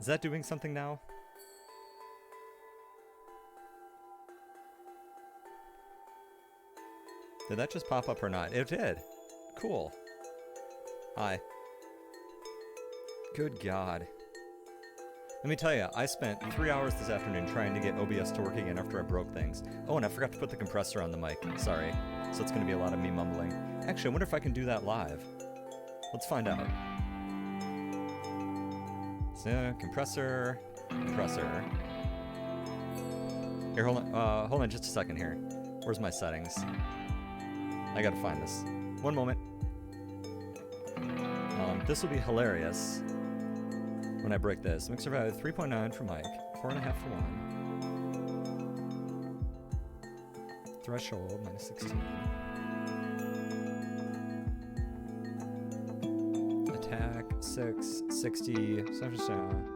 Is that doing something now? Did that just pop up or not? It did. Cool. Hi. Good God. Let me tell you, I spent 3 hours this afternoon trying to get OBS to work again after I broke things. Oh, and I forgot to put the compressor on the mic. Sorry. So it's going to be a lot of me mumbling. Actually, I wonder if I can do that live. Let's find out. So, compressor. Here, hold on just a second here. Where's my settings? I gotta find this. One moment. This will be hilarious when I break this. Mixer value 3.9 for mic, 4.5 for one. Threshold minus 16. Attack 6, 60, 7%.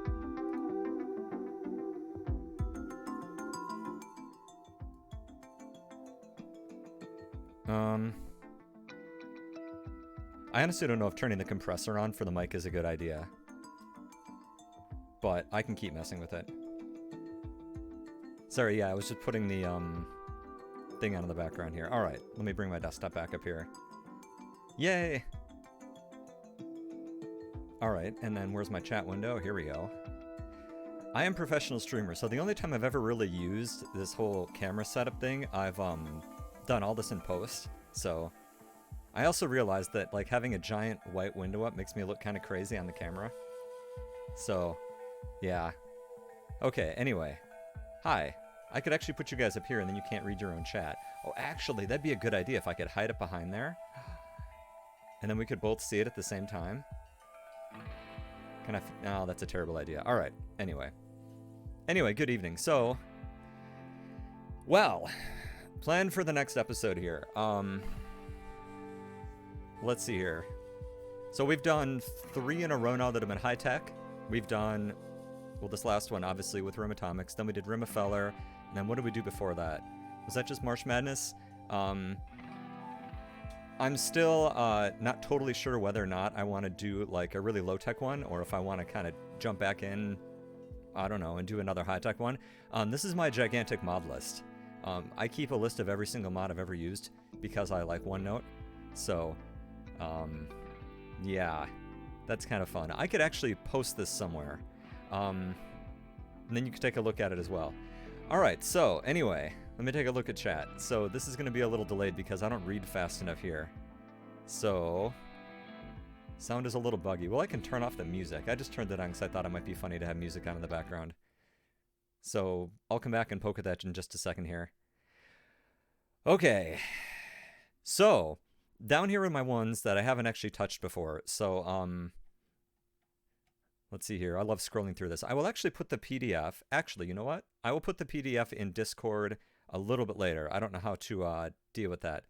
I honestly don't know if turning the compressor on for the mic is a good idea. But I can keep messing with it. Sorry, yeah, I was just putting the thing on in the background here. Alright, let me bring my desktop back up here. Yay! Alright, and then where's my chat window? Here we go. I am a professional streamer, so the only time I've ever really used this whole camera setup thing, I've done all this in post, so... I also realized that, like, having a giant white window up makes me look kind of crazy on the camera. So, yeah. Okay, anyway. Hi. I could actually put you guys up here and then you can't read your own chat. Oh, actually, that'd be a good idea if I could hide it behind there. And then we could both see it at the same time. Can I... No, that's a terrible idea. Alright, anyway. Anyway, good evening. So... Well... Plan for the next episode here. Let's see here. So we've done 3 in a row now that have been high-tech. We've done, well, this last one, obviously, with Rim Atomics. Then we did Rimafeller. And then what did we do before that? Was that just March Madness? I'm still not totally sure whether or not I want to do, like, a really low-tech one, or if I want to kind of jump back in, I don't know, and do another high-tech one. This is my gigantic mod list. I keep a list of every single mod I've ever used, because I like OneNote. So... yeah, that's kind of fun. I could actually post this somewhere. And then you can take a look at it as well. Alright, so, anyway, let me take a look at chat. So, this is going to be a little delayed because I don't read fast enough here. So, sound is a little buggy. Well, I can turn off the music. I just turned it on because I thought it might be funny to have music on in the background. So, I'll come back and poke at that in just a second here. Okay. So... Down here are my ones that I haven't actually touched before. So, let's see here. I love scrolling through this. I will actually put the PDF. Actually, you know what? I will put the PDF in Discord a little bit later. I don't know how to deal with that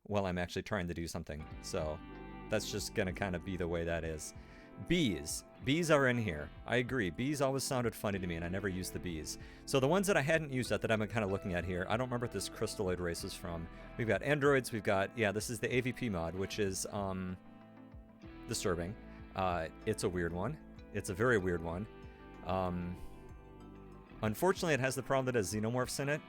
while I'm actually trying to do something. So, that's just going to kind of be the way that is. Bees. Bees are in here. I agree. Bees always sounded funny to me, and I never used the bees. So the ones that I hadn't used yet that I'm kind of looking at here, I don't remember what this crystalloid race is from. We've got androids. We've got, yeah, this is the AVP mod, which is disturbing. It's a weird one. It's a very weird one. Unfortunately, it has the problem that it has xenomorphs in it,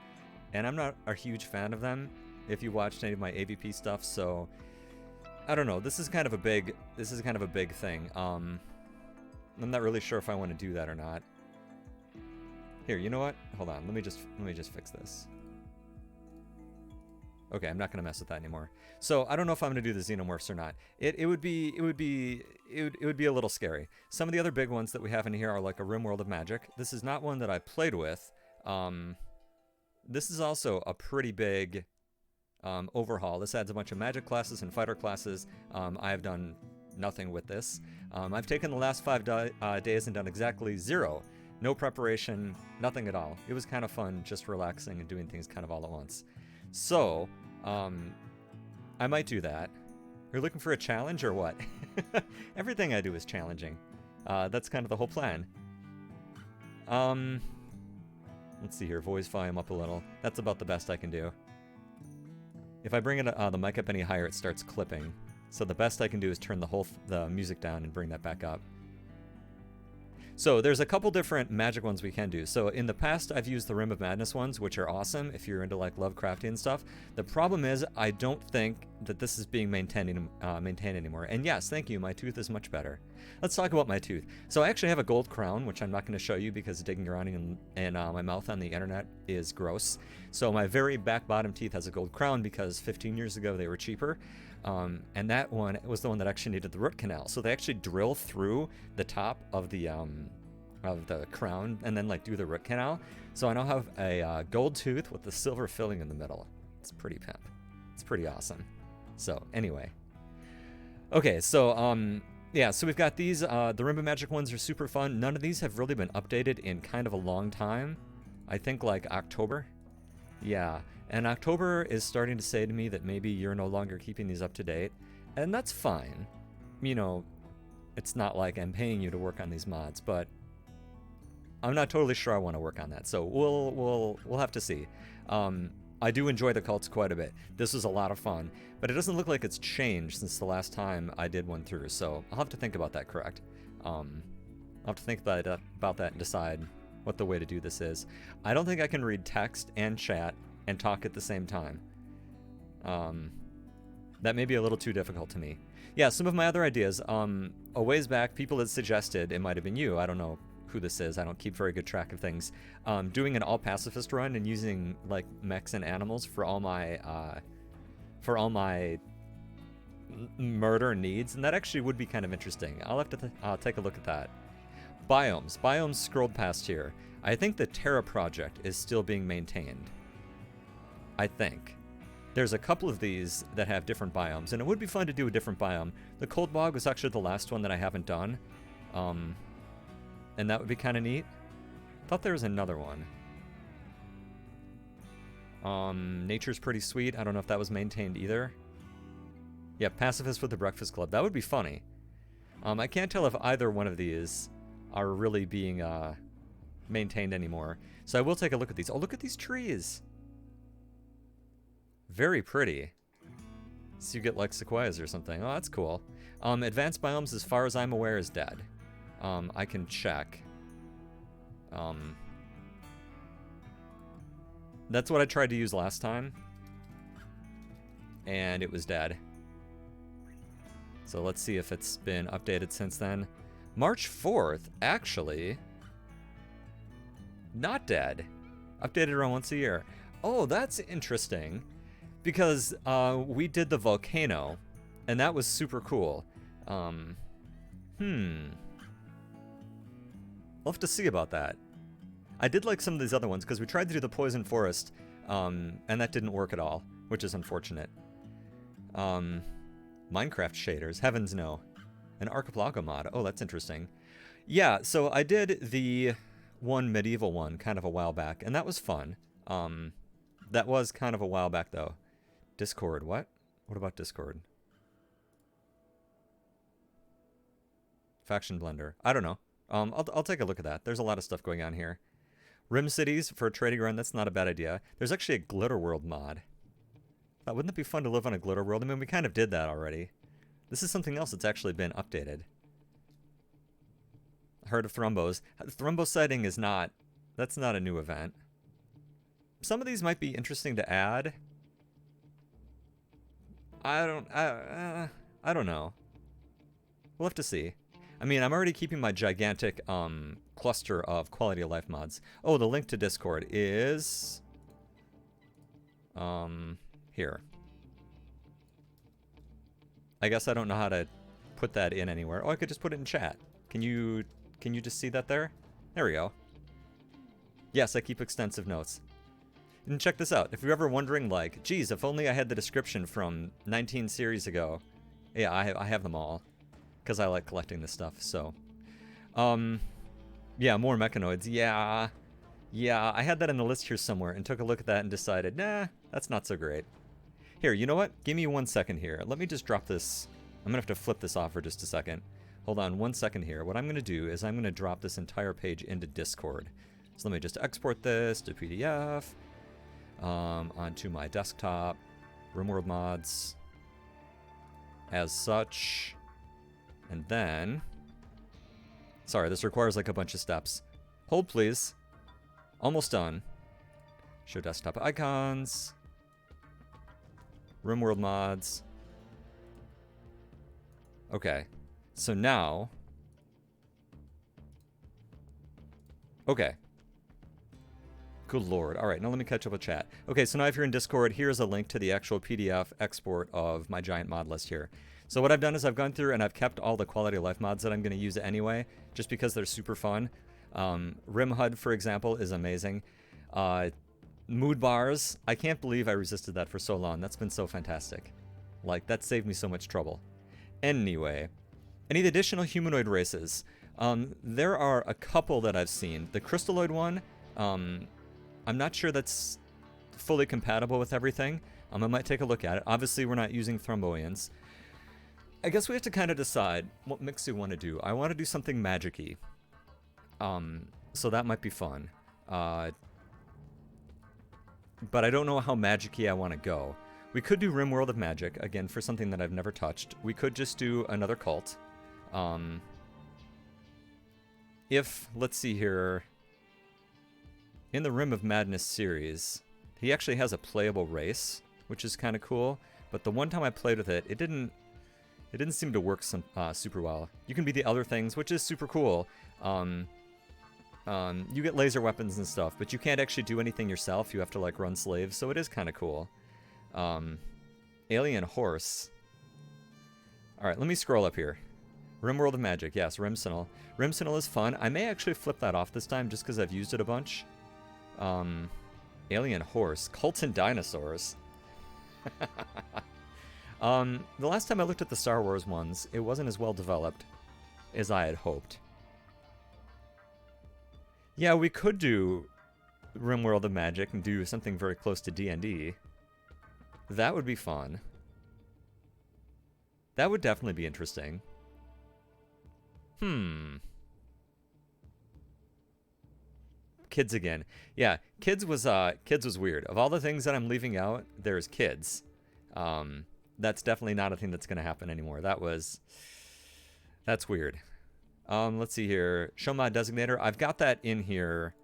and I'm not a huge fan of them if you watched any of my AVP stuff, so... I don't know, this is kind of a big thing. I'm not really sure if I want to do that or not. Here, you know what? Hold on, let me just fix this. Okay, I'm not gonna mess with that anymore. So I don't know if I'm gonna do the xenomorphs or not. It would be a little scary. Some of the other big ones that we have in here are like a Rimworld of Magic. This is not one that I played with. This is also a pretty big overhaul. This adds a bunch of magic classes and fighter classes. I have done nothing with this. I've taken the last 5 days and done exactly 0. No preparation, nothing at all. It was kind of fun, just relaxing and doing things kind of all at once. So, I might do that. You're looking for a challenge or what? Everything I do is challenging. That's kind of the whole plan. Let's see here, voice volume up a little. That's about the best I can do. If I bring it, the mic up any higher, it starts clipping. So the best I can do is turn the music down and bring that back up. So there's a couple different magic ones we can do. So in the past, I've used the Rim of Madness ones, which are awesome if you're into like Lovecraftian stuff. The problem is I don't think that this is being maintained anymore. And yes, thank you, my tooth is much better. Let's talk about my tooth. So I actually have a gold crown, which I'm not going to show you because digging around in my mouth on the internet is gross. So my very back bottom teeth has a gold crown because 15 years ago they were cheaper. And that one was the one that actually needed the root canal. So they actually drill through the top of the crown and then like do the root canal. So I now have a gold tooth with the silver filling in the middle. It's pretty pimp. It's pretty awesome. So anyway. Okay, so yeah, so we've got these. The Rim of Magic ones are super fun. None of these have really been updated in kind of a long time. I think like October. Yeah. And October is starting to say to me that maybe you're no longer keeping these up to date. And that's fine. You know, it's not like I'm paying you to work on these mods, but I'm not totally sure I want to work on that. So we'll have to see. I do enjoy the cults quite a bit. This was a lot of fun, but it doesn't look like it's changed since the last time I did one through. So I'll have to think about that, correct? I'll have to think about that and decide what the way to do this is. I don't think I can read text and chat and talk at the same time. That may be a little too difficult to me. Yeah, some of my other ideas. A ways back, people had suggested, it might have been you, I don't know who this is, I don't keep very good track of things, doing an all pacifist run and using like mechs and animals for all my murder needs, and that actually would be kind of interesting. I'll have to take a look at that. Biomes scrolled past here. I think the Terra project is still being maintained. I think. There's a couple of these that have different biomes, and it would be fun to do a different biome. The Cold Bog was actually the last one that I haven't done. And that would be kind of neat. Thought there was another one. Nature's pretty sweet. I don't know if that was maintained either. Yeah, Pacifist with the Breakfast Club. That would be funny. I can't tell if either one of these are really being maintained anymore. So I will take a look at these. Oh, look at these trees. Very pretty. So you get like sequoias or something. Oh, that's cool. Advanced biomes, as far as I'm aware, is dead. I can check. That's what I tried to use last time. And it was dead. So let's see if it's been updated since then. March 4th, actually. Not dead. Updated around once a year. Oh, that's interesting. Because we did the volcano, and that was super cool. We'll have to see about that. I did like some of these other ones, because we tried to do the Poison Forest, and that didn't work at all, which is unfortunate. Minecraft shaders, heavens no. An Archipelago mod, oh, that's interesting. Yeah, so I did the one medieval one kind of a while back, and that was fun. That was kind of a while back, though. Discord, what? What about Discord? Faction Blender. I don't know. I'll take a look at that. There's a lot of stuff going on here. Rim Cities for a trading run, that's not a bad idea. There's actually a Glitter World mod. Wouldn't it be fun to live on a Glitter World? I mean, we kind of did that already. This is something else that's actually been updated. Heard of Thrumbos. Thrumbo sighting is not... That's not a new event. Some of these might be interesting to add. I don't know. We'll have to see. I mean, I'm already keeping my gigantic cluster of quality of life mods. Oh, the link to Discord is here. I guess I don't know how to put that in anywhere. Oh, I could just put it in chat. Can you just see that there? There we go. Yes, I keep extensive notes. And check this out. If you're ever wondering, like, geez, if only I had the description from 19 series ago. Yeah, I have them all. Because I like collecting this stuff, so. Yeah, more Mechanoids. Yeah, I had that in the list here somewhere and took a look at that and decided, nah, that's not so great. Here, you know what? Give me 1 second here. Let me just drop this. I'm going to have to flip this off for just a second. Hold on 1 second here. What I'm going to do is I'm going to drop this entire page into Discord. So let me just export this to PDF. Onto my desktop. Rimworld mods. As such. And then Sorry, this requires like a bunch of steps. Hold, please. Almost done. Show desktop icons. Rimworld mods. Okay. So now... Okay. Good lord. All right, now let me catch up with chat. Okay, so now if you're in Discord, here's a link to the actual PDF export of my giant mod list here. So what I've done is I've gone through and I've kept all the quality of life mods that I'm going to use anyway, just because they're super fun. RimHUD, for example, is amazing. Mood bars, I can't believe I resisted that for so long. That's been so fantastic. Like, that saved me so much trouble. Anyway, any additional humanoid races? There are a couple that I've seen. The crystalloid one, I'm not sure that's fully compatible with everything. I might take a look at it. Obviously, we're not using thromboians. I guess we have to kind of decide what mix we want to do. I want to do something magic-y. So that might be fun. But I don't know how magic-y I want to go. We could do Rimworld of Magic, again, for something that I've never touched. We could just do another cult. Let's see here... In the Rim of Madness series, he actually has a playable race, which is kind of cool. But the one time I played with it, it didn't seem to work super well. You can be the other things, which is super cool. You get laser weapons and stuff, but you can't actually do anything yourself. You have to like run slaves, so it is kind of cool. Alien horse. All right, let me scroll up here. Rimworld of Magic, yes, Rimsenal. Rimsenal is fun. I may actually flip that off this time just because I've used it a bunch. Alien horse. Cults and dinosaurs. The last time I looked at the Star Wars ones, it wasn't as well developed as I had hoped. Yeah, we could do Rimworld of Magic and do something very close to D&D. That would be fun. That would definitely be interesting. Kids again. Yeah, kids was weird. Of all the things that I'm leaving out, there's kids. That's definitely not a thing that's going to happen anymore. That's weird. Let's see here. Show mod designator. I've got that in here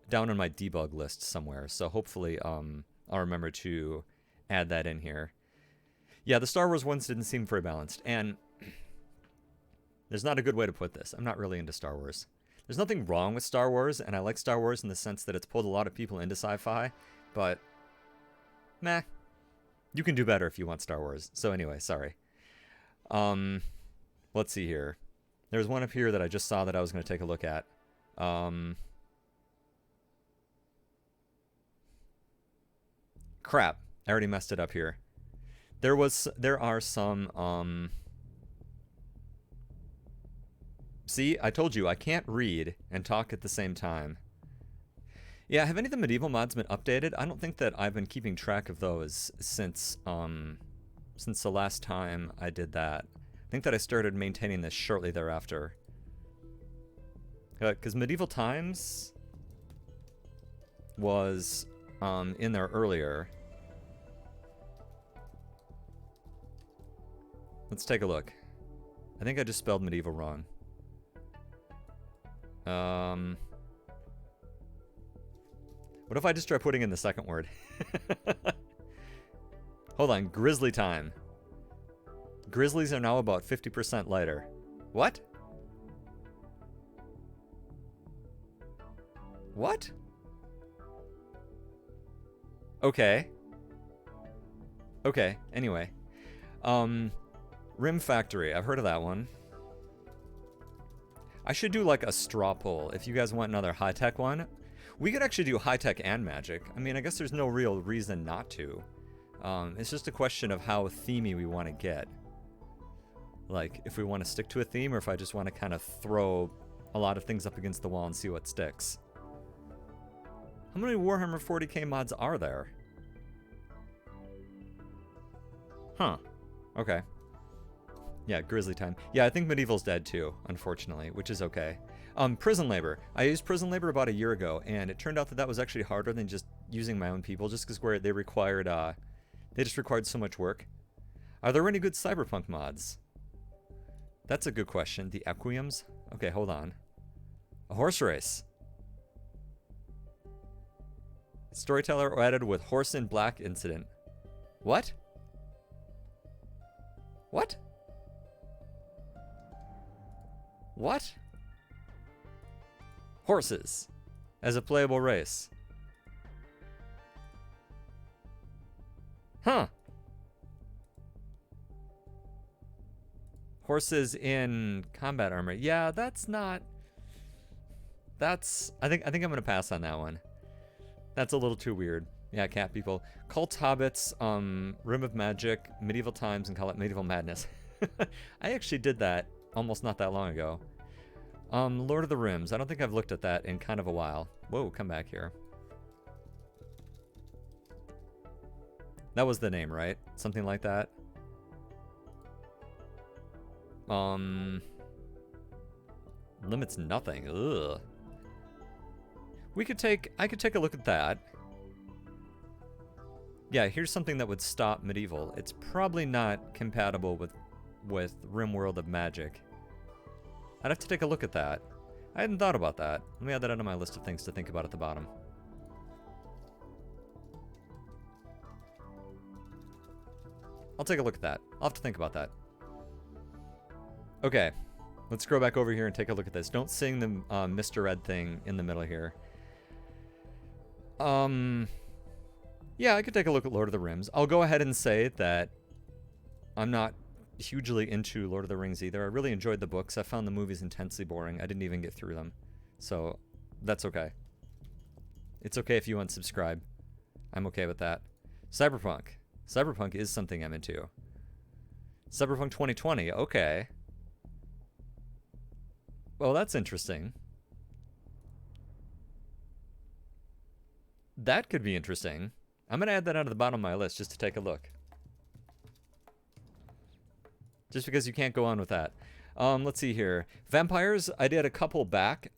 down on my debug list somewhere. So hopefully I'll remember to add that in here. Yeah, the Star Wars ones didn't seem very balanced. And there's not a good way to put this. I'm not really into Star Wars. There's nothing wrong with Star Wars, and I like Star Wars in the sense that it's pulled a lot of people into sci-fi, but meh. You can do better if you want Star Wars. So anyway, sorry. Let's see here. There's one up here that I just saw that I was going to take a look at. Crap. I already messed it up here. There are some, See, I told you, I can't read and talk at the same time. Yeah, have any of the medieval mods been updated? I don't think that I've been keeping track of those since the last time I did that. I think that I started maintaining this shortly thereafter. Because Medieval Times was in there earlier. Let's take a look. I think I just spelled medieval wrong. What if I just try putting in the second word? Hold on, grizzly time. Grizzlies are now about 50% lighter. What? What? Okay. Okay, anyway. Rim Factory, I've heard of that one. I should do like a straw poll if you guys want another high-tech one. We could actually do high-tech and magic. I mean, I guess there's no real reason not to. It's just a question of how themey we want to get. Like, if we want to stick to a theme or if I just want to kind of throw a lot of things up against the wall and see what sticks. How many Warhammer 40k mods are there? Huh. Okay. Yeah, Grizzly Time. Yeah, I think Medieval's dead too, unfortunately, which is okay. Prison Labor. I used Prison Labor about a year ago, and it turned out that that was actually harder than just using my own people, just because they required, they just required so much work. Are there any good Cyberpunk mods? That's a good question. The Equiums? Okay, hold on. A horse race. Storyteller added with horse in black incident. What? What? What? Horses as a playable race. Huh. Horses in combat armor. Yeah, that's not... That's... I think I'm gonna pass on that one. That's a little too weird. Yeah, cat people. Cult hobbits, Rim of Magic, Medieval Times, and call it Medieval Madness. I actually did that almost not that long ago. Lord of the Rims. I don't think I've looked at that in kind of a while. Whoa, come back here. That was the name, right? Something like that. Limits nothing. Ugh. I could take a look at that. Yeah, here's something that would stop medieval. It's probably not compatible with Rimworld of Magic. I'd have to take a look at that. I hadn't thought about that. Let me add that onto my list of things to think about at the bottom. I'll take a look at that. I'll have to think about that. Okay, let's scroll back over here and take a look at this. Don't sing the Mr. Red thing in the middle here. Yeah, I could take a look at Lord of the Rings. I'll go ahead and say that I'm not hugely into Lord of the Rings either. I really enjoyed the books. I found the movies intensely boring. I didn't even get through them. So, that's okay. It's okay if you unsubscribe. I'm okay with that. Cyberpunk. Cyberpunk is something I'm into. Cyberpunk 2020. Okay. Well, that's interesting. That could be interesting. I'm going to add that onto the bottom of my list just to take a look. Just because you can't go on with that. Let's see here. Vampires, I did a couple back.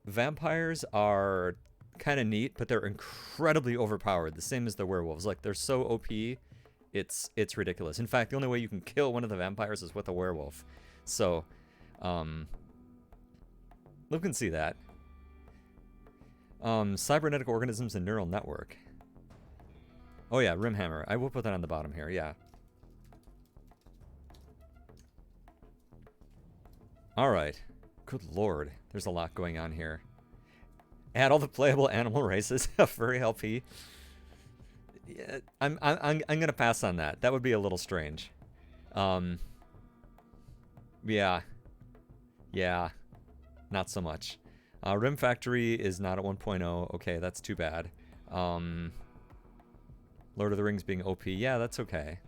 Vampires are kind of neat, but they're incredibly overpowered. The same as the werewolves. Like, they're so OP, it's ridiculous. In fact, the only way you can kill one of the vampires is with a werewolf. So, look and see that. Cybernetic organisms and neural network. Oh yeah, Rimhammer. I will put that on the bottom here, yeah. Alright. Good lord. There's a lot going on here. Add all the playable animal races. A furry LP. Yeah, I'm gonna pass on that. That would be a little strange. Yeah. Yeah. Not so much. Rim Factory is not at 1.0. Okay, that's too bad. Lord of the Rings being OP. Yeah, that's okay.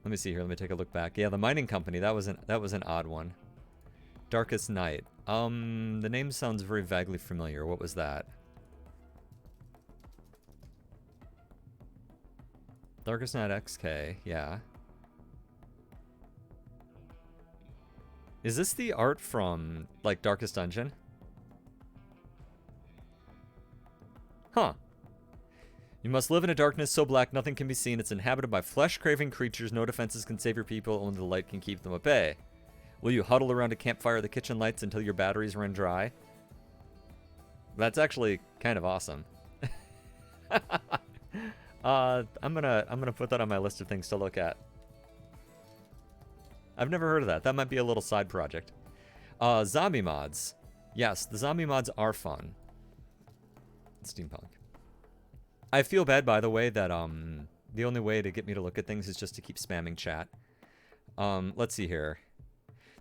Let me see here. Let me take a look back. Yeah, the mining company. That was an odd one. Darkest Night. The name sounds very vaguely familiar. What was that? Darkest Night XK. Yeah. Is this the art from, like, Darkest Dungeon? Huh. You must live in a darkness so black nothing can be seen. It's inhabited by flesh-craving creatures. No defenses can save your people. Only the light can keep them at bay. Will you huddle around a campfire of the kitchen lights until your batteries run dry? That's actually kind of awesome. I'm gonna put that on my list of things to look at. I've never heard of that. That might be a little side project. Zombie mods. Yes, the zombie mods are fun. Steampunk. I feel bad, by the way, that the only way to get me to look at things is just to keep spamming chat. Let's see here.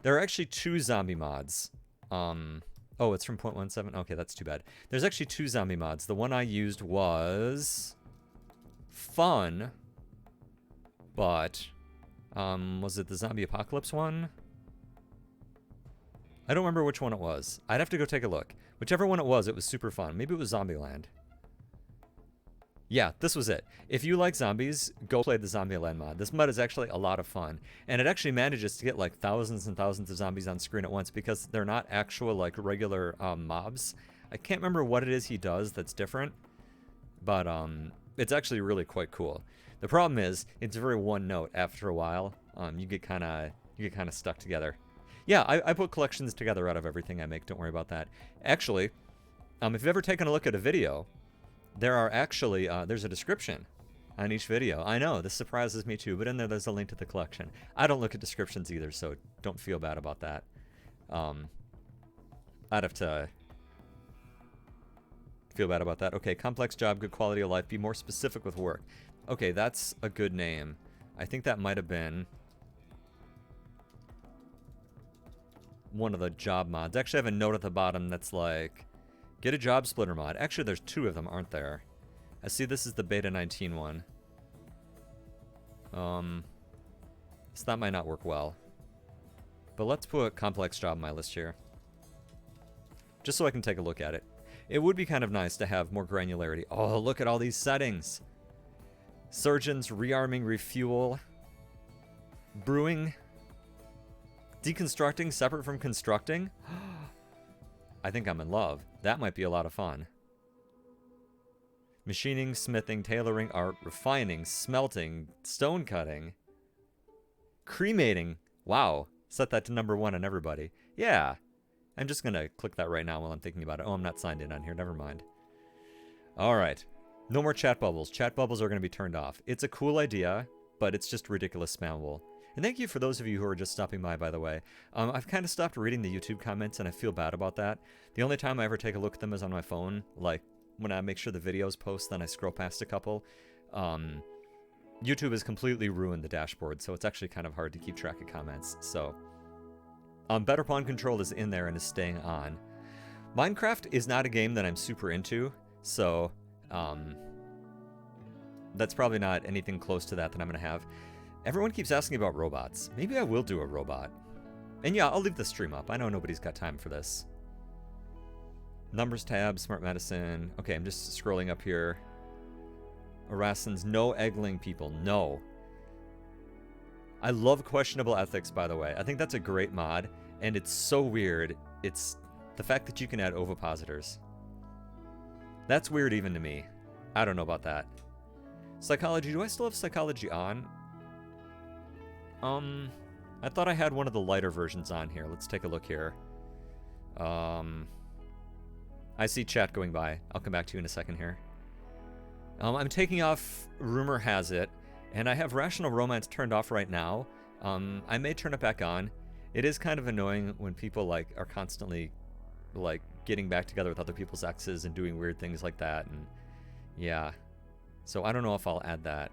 There are actually 2 zombie mods. Oh, it's from 0.17. Okay, that's too bad. There's actually 2 zombie mods. The one I used was fun, but was it the zombie apocalypse one? I don't remember which one it was. I'd have to go take a look. Whichever one it was super fun. Maybe it was Zombieland. Yeah, this was it. If you like zombies, go play the Zombieland mod. This mod is actually a lot of fun. And it actually manages to get like thousands and thousands of zombies on screen at once because they're not actual like regular mobs. I can't remember what it is he does that's different, but it's actually really quite cool. The problem is it's very one note after a while. You get kind of stuck together. Yeah, I put collections together out of everything I make. Don't worry about that. Actually, if you've ever taken a look at a video, there are actually, there's a description on each video. I know, this surprises me too, but in there's a link to the collection. I don't look at descriptions either, so don't feel bad about that. I'd have to feel bad about that. Okay, complex job, good quality of life, be more specific with work. Okay, that's a good name. I think that might have been one of the job mods. Actually, I have a note at the bottom that's like, get a job splitter mod. Actually, there's 2 of them, aren't there? I see this is the beta 19 one. So that might not work well. But let's put complex job on my list here. Just so I can take a look at it. It would be kind of nice to have more granularity. Oh, look at all these settings. Surgeons, rearming, refuel. Brewing. Deconstructing separate from constructing. I think I'm in love. That might be a lot of fun. Machining, smithing, tailoring, art, refining, smelting, stone cutting, cremating. Wow. Set that to #1 on everybody. Yeah. I'm just going to click that right now while I'm thinking about it. Oh, I'm not signed in on here. Never mind. All right. No more chat bubbles. Chat bubbles are going to be turned off. It's a cool idea, but it's just ridiculous spammable. And thank you for those of you who are just stopping by the way. I've kind of stopped reading the YouTube comments, and I feel bad about that. The only time I ever take a look at them is on my phone, like when I make sure the videos post, then I scroll past a couple. YouTube has completely ruined the dashboard, so it's actually kind of hard to keep track of comments. So, Better Pawn Control is in there and is staying on. Minecraft is not a game that I'm super into, so that's probably not anything close to that I'm going to have. Everyone keeps asking about robots. Maybe I will do a robot. And yeah, I'll leave the stream up. I know nobody's got time for this. Numbers tab, smart medicine. Okay, I'm just scrolling up here. Arasans, no eggling people. No. I love questionable ethics, by the way. I think that's a great mod, and it's so weird. It's the fact that you can add ovipositors. That's weird even to me. I don't know about that. Psychology. Do I still have psychology on? I thought I had one of the lighter versions on here. Let's take a look here. I see chat going by. I'll come back to you in a second here. I'm taking off Rumor Has It, and I have Rational Romance turned off right now. I may turn it back on. It is kind of annoying when people like are constantly like getting back together with other people's exes and doing weird things like that, and yeah. So I don't know if I'll add that.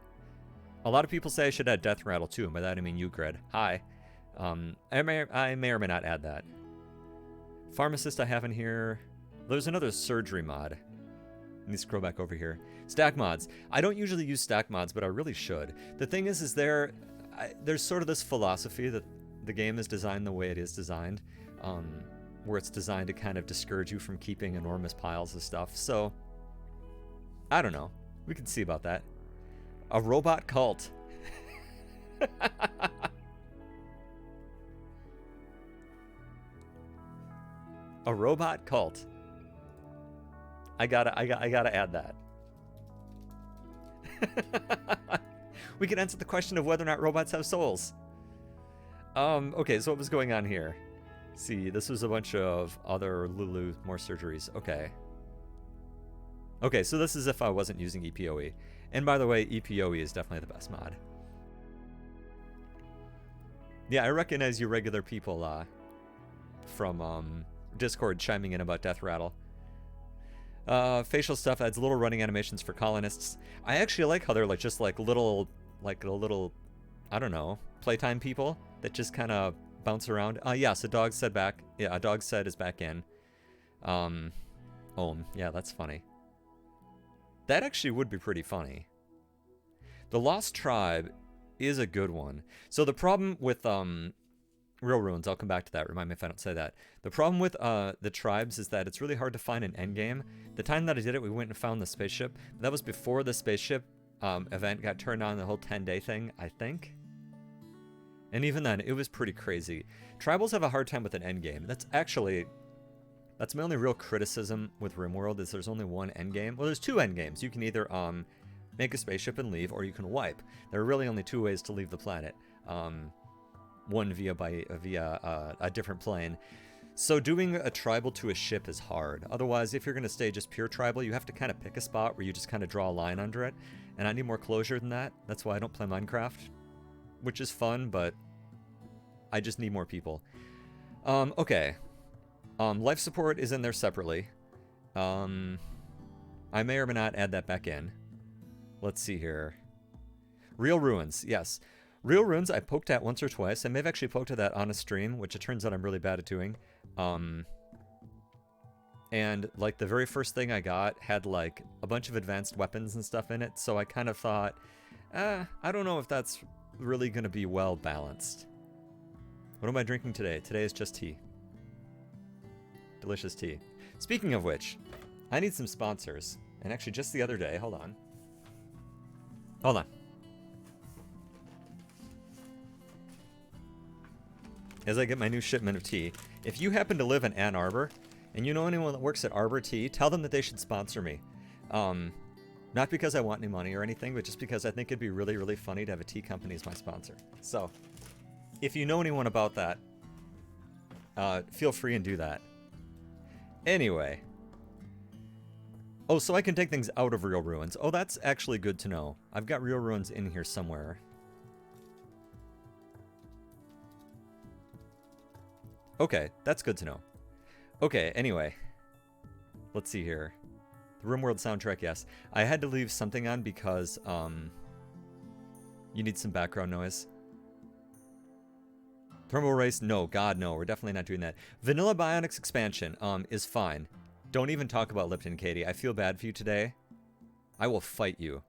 A lot of people say I should add Death Rattle too, and by that I mean Ugrid. Hi. I may or may not add that. Pharmacist I have in here. There's another surgery mod. Let me scroll back over here. Stack mods. I don't usually use stack mods, but I really should. The thing is there's sort of this philosophy that the game is designed the way it is designed, where it's designed to kind of discourage you from keeping enormous piles of stuff. So, I don't know. We can see about that. A robot cult. A robot cult. I gotta add that. We can answer the question of whether or not robots have souls. Okay, so what was going on here? See, this was a bunch of other Lulu, more surgeries. Okay. Okay, so this is if I wasn't using EPOE. And by the way, EPOE is definitely the best mod. Yeah, I recognize you regular people from Discord chiming in about Death Rattle. Facial stuff adds little running animations for colonists. I actually like how they're like just like little, I don't know, playtime people that just kind of bounce around. Yes, a dog said back. Yeah, a dog said is back in. Yeah, that's funny. That actually would be pretty funny. The Lost Tribe is a good one. So the problem with Real Ruins, I'll come back to that. Remind me if I don't say that. The problem with the tribes is that it's really hard to find an endgame. The time that I did it, we went and found the spaceship. That was before the spaceship event got turned on, the whole 10-day thing, I think. And even then, it was pretty crazy. Tribals have a hard time with an endgame. That's my only real criticism with Rimworld, is there's only one endgame. Well, there's two endgames. You can either make a spaceship and leave, or you can wipe. There are really only two ways to leave the planet. one via a different plane. So doing a tribal to a ship is hard. Otherwise, if you're going to stay just pure tribal, you have to kind of pick a spot where you just kind of draw a line under it. And I need more closure than that. That's why I don't play Minecraft, which is fun, but I just need more people. Okay. Life support is in there separately. I may or may not add that back in. Let's see here. Real ruins, yes. Real ruins I poked at once or twice. I may have actually poked at that on a stream, which it turns out I'm really bad at doing. And like the very first thing I got had like a bunch of advanced weapons and stuff in it, so I kind of thought, I don't know if that's really going to be well balanced. What am I drinking today? Today is just tea. Delicious tea. Speaking of which, I need some sponsors. And actually just the other day, hold on. Hold on. As I get my new shipment of tea, if you happen to live in Ann Arbor, and you know anyone that works at Arbor Tea, tell them that they should sponsor me. Not because I want any money or anything, but just because I think it'd be really, really funny to have a tea company as my sponsor. So, if you know anyone about that, feel free and do that. Anyway. Oh, so I can take things out of Real Ruins. Oh, that's actually good to know. I've got Real Ruins in here somewhere. Okay, that's good to know. Okay, anyway. Let's see here. The Rimworld soundtrack, yes. I had to leave something on because, you need some background noise. Thermal Race, no, God, no. We're definitely not doing that. Vanilla Bionics expansion, is fine. Don't even talk about Lipton, Katie. I feel bad for you today. I will fight you.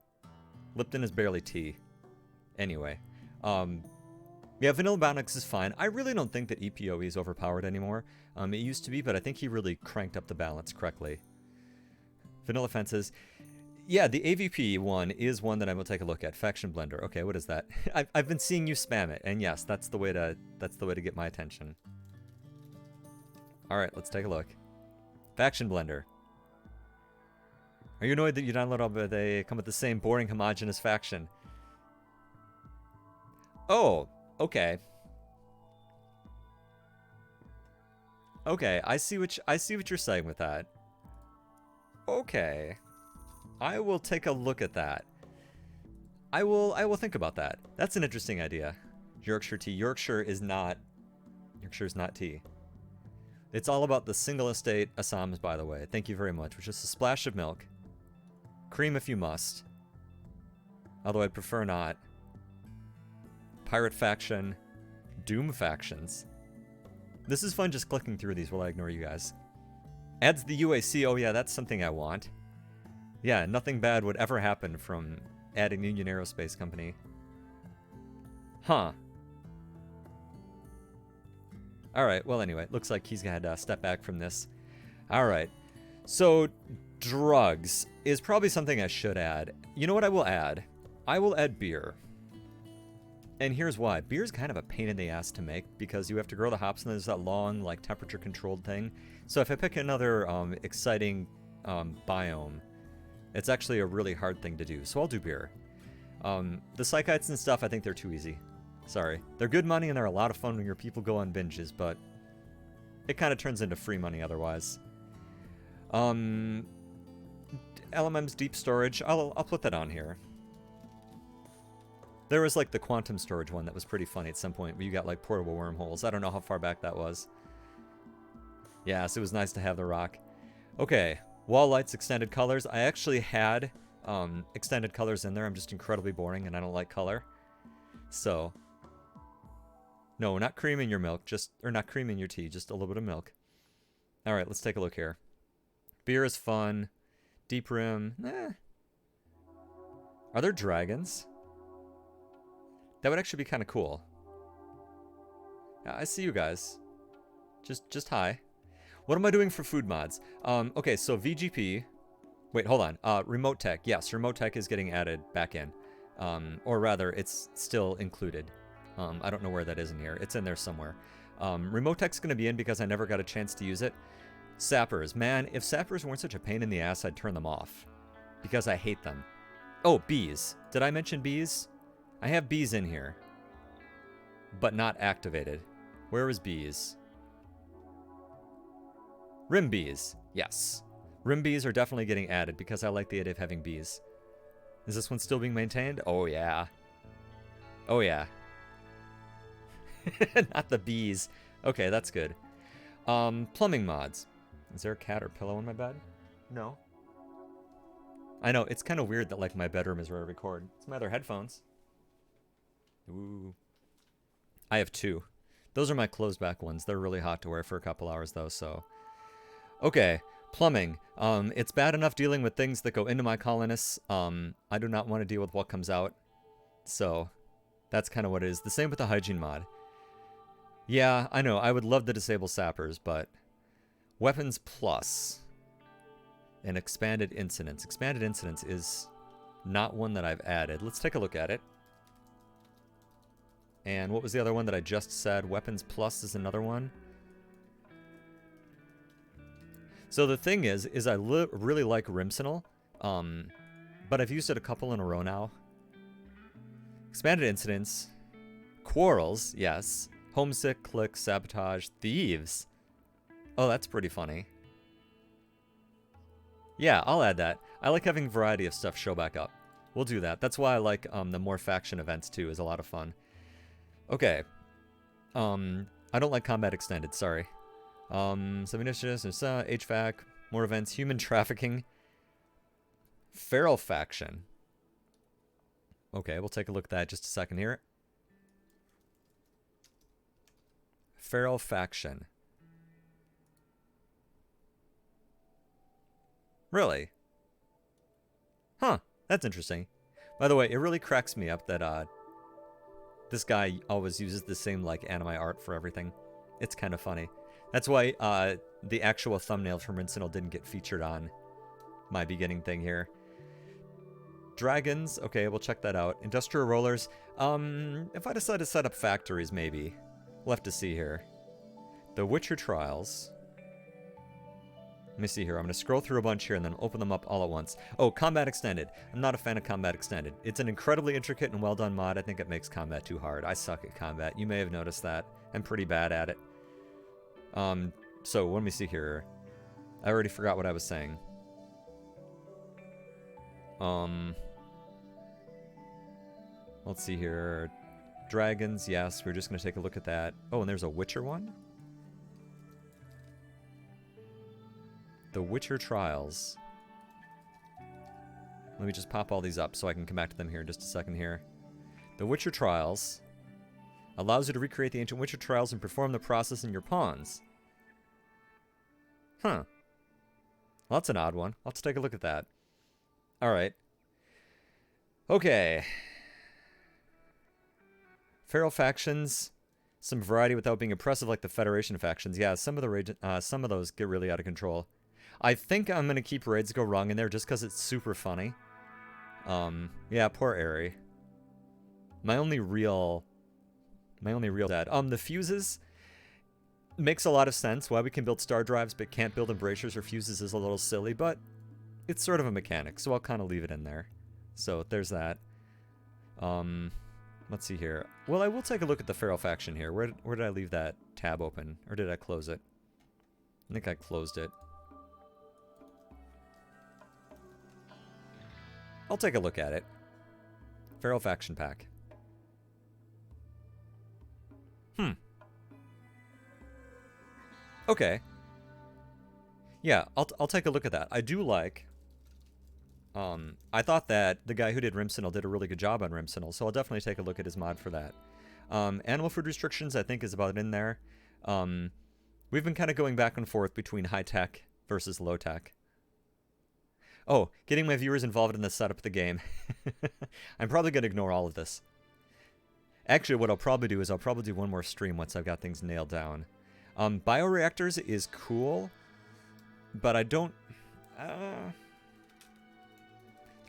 Lipton is barely tea. Anyway. Yeah, Vanilla Bionics is fine. I really don't think that EPOE is overpowered anymore. It used to be, but I think he really cranked up the balance correctly. Vanilla Fences. Yeah, the AVP one is one that I will take a look at. Faction Blender. Okay, what is that? I've been seeing you spam it, and yes, that's the way to get my attention. All right, let's take a look. Faction Blender. Are you annoyed that you download all but they come with the same boring homogeneous faction? Oh, okay. Okay, I see what you're saying with that. Okay. I will take a look at that. I will think about that. That's an interesting idea. Yorkshire tea. Yorkshire's not tea. It's all about the single estate Assams, by the way. Thank you very much. Which is a splash of milk. Cream if you must. Although I'd prefer not. Pirate faction. Doom factions. This is fun just clicking through these while I ignore you guys. Adds the UAC. Oh yeah, that's something I want. Yeah, nothing bad would ever happen from adding Union Aerospace Company. Huh. Alright, well anyway, looks like he's gonna have to step back from this. Alright, so drugs is probably something I should add. You know what I will add? I will add beer. And here's why. Beer's kind of a pain in the ass to make because you have to grow the hops and there's that long, like, temperature-controlled thing. So if I pick another exciting biome, it's actually a really hard thing to do. So I'll do beer. The psychites and stuff, I think they're too easy. Sorry. They're good money and they're a lot of fun when your people go on binges, but it kind of turns into free money otherwise. LMM's deep storage, I'll put that on here. There was like the quantum storage one that was pretty funny at some point where you got like portable wormholes. I don't know how far back that was. Yes, it was nice to have the rock. Okay, wall lights, extended colors. I actually had extended colors in there. I'm just incredibly boring and I don't like color. So, no, not cream in your milk, or not cream in your tea, just a little bit of milk. All right, let's take a look here. Beer is fun. Deep rim, Are there dragons? That would actually be kind of cool. Yeah, I see you guys. Just hi. What am I doing for food mods? Okay, so VGP. Wait, hold on. Remote tech. Yes, remote tech is getting added back in. Or rather, it's still included. I don't know where that is in here. It's in there somewhere. Remote tech's going to be in because I never got a chance to use it. Sappers. Man, if sappers weren't such a pain in the ass, I'd turn them off. Because I hate them. Oh, bees. Did I mention bees? I have bees in here. but not activated. Where is bees? Rim bees. Yes. Rim bees are definitely getting added because I like the idea of having bees. Is this one still being maintained? Oh, yeah. Oh, yeah. Not the bees. Okay, that's good. Plumbing mods. Is there a cat or pillow in my bed? No. I know, it's kind of weird that, like, my bedroom is where I record. It's my other headphones. Ooh. I have two. Those are my closed back ones. They're really hot to wear for a couple hours, though, so... Okay, plumbing. It's bad enough dealing with things that go into my colonists. I do not want to deal with what comes out. So, that's kind of what it is. The same with the hygiene mod. Yeah, I know, I would love to disable sappers, but... Weapons plus... and expanded incidents. Expanded incidents is not one that I've added. Let's take a look at it. And what was the other one that I just said? Weapons plus is another one. So the thing is I really like Rimsenal, but I've used it a couple in a row now. Expanded incidents, quarrels, yes. Homesick, click, sabotage, thieves. Oh, that's pretty funny. Yeah, I'll add that. I like having variety of stuff show back up. We'll do that. That's why I like the more faction events too. Is a lot of fun. Okay. I don't like combat extended. Sorry. Some initiatives, HVAC, more events, human trafficking, feral faction. Okay, we'll take a look at that just a second here. Feral faction. Really? Huh, that's interesting. By the way, it really cracks me up that this guy always uses the same like anime art for everything. It's kind of funny. That's why the actual thumbnail from Rinsenal didn't get featured on my beginning thing here. Dragons, okay, we'll check that out. Industrial rollers, if I decide to set up factories, maybe. We'll have to see here. The Witcher Trials. Let me see here. I'm going to scroll through a bunch here and then open them up all at once. Oh, Combat Extended. I'm not a fan of Combat Extended. It's an incredibly intricate and well-done mod. I think it makes combat too hard. I suck at combat. You may have noticed that. I'm pretty bad at it. So let me see here. I already forgot what I was saying. Let's see here. Dragons, yes. We're just going to take a look at that. Oh, and there's a Witcher one? The Witcher Trials. Let me just pop all these up so I can come back to them here in just a second here. The Witcher Trials allows you to recreate the ancient Witcher Trials and perform the process in your pawns. Huh. Well, that's an odd one. Let's take a look at that. Alright. Okay. Feral factions. Some variety without being oppressive like the Federation factions. Yeah, some of those get really out of control. I think I'm going to keep Raids Go Wrong in there just because it's super funny. Yeah, poor Aerie. My only real dad. The fuses makes a lot of sense. Why we can build star drives but can't build embrasures or fuses is a little silly, but it's sort of a mechanic, so I'll kind of leave it in there. So there's that. Let's see here. Well, I will take a look at the Feral faction here. Where did I leave that tab open? Or did I close it? I think I closed it. I'll take a look at it. Feral faction pack. Okay. Yeah, I'll take a look at that. I do like... I thought that the guy who did Rimsenal did a really good job on Rimsenal, so I'll definitely take a look at his mod for that. Animal food restrictions, I think, is about in there. We've been kind of going back and forth between high-tech versus low-tech. Oh, getting my viewers involved in the setup of the game. I'm probably going to ignore all of this. Actually, what I'll probably do is I'll probably do one more stream once I've got things nailed down. Bioreactors is cool, but I don't... The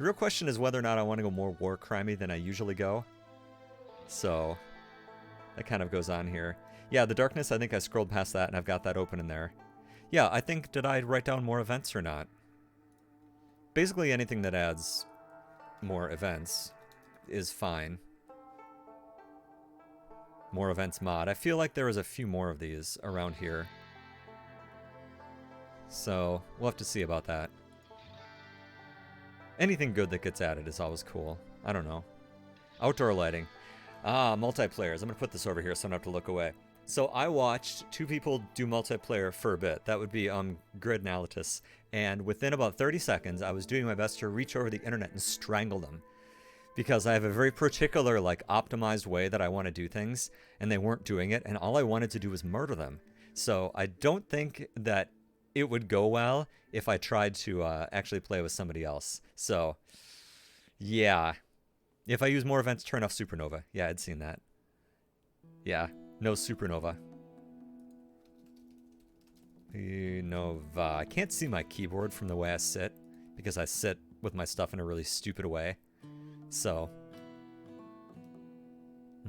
real question is whether or not I want to go more war crimey than I usually go. So, that kind of goes on here. Yeah, the darkness, I think I scrolled past that and I've got that open in there. Yeah, I think, did I write down more events or not? Basically anything that adds more events is fine. more events mod. I feel like there was a few more of these around here. So we'll have to see about that. Anything good that gets added is always cool. I don't know. Outdoor lighting. Ah, multiplayers. I'm going to put this over here so I don't have to look away. So I watched 2 people do multiplayer for a bit. That would be Grid and Alitus. And within about 30 seconds, I was doing my best to reach over the internet and strangle them. Because I have a very particular, like, optimized way that I want to do things. And they weren't doing it. And all I wanted to do was murder them. So I don't think that it would go well if I tried to actually play with somebody else. So, yeah. If I use more events, turn off Supernova. Yeah, I'd seen that. Yeah, no Supernova. Nova. I can't see my keyboard from the way I sit, because I sit with my stuff in a really stupid way. So,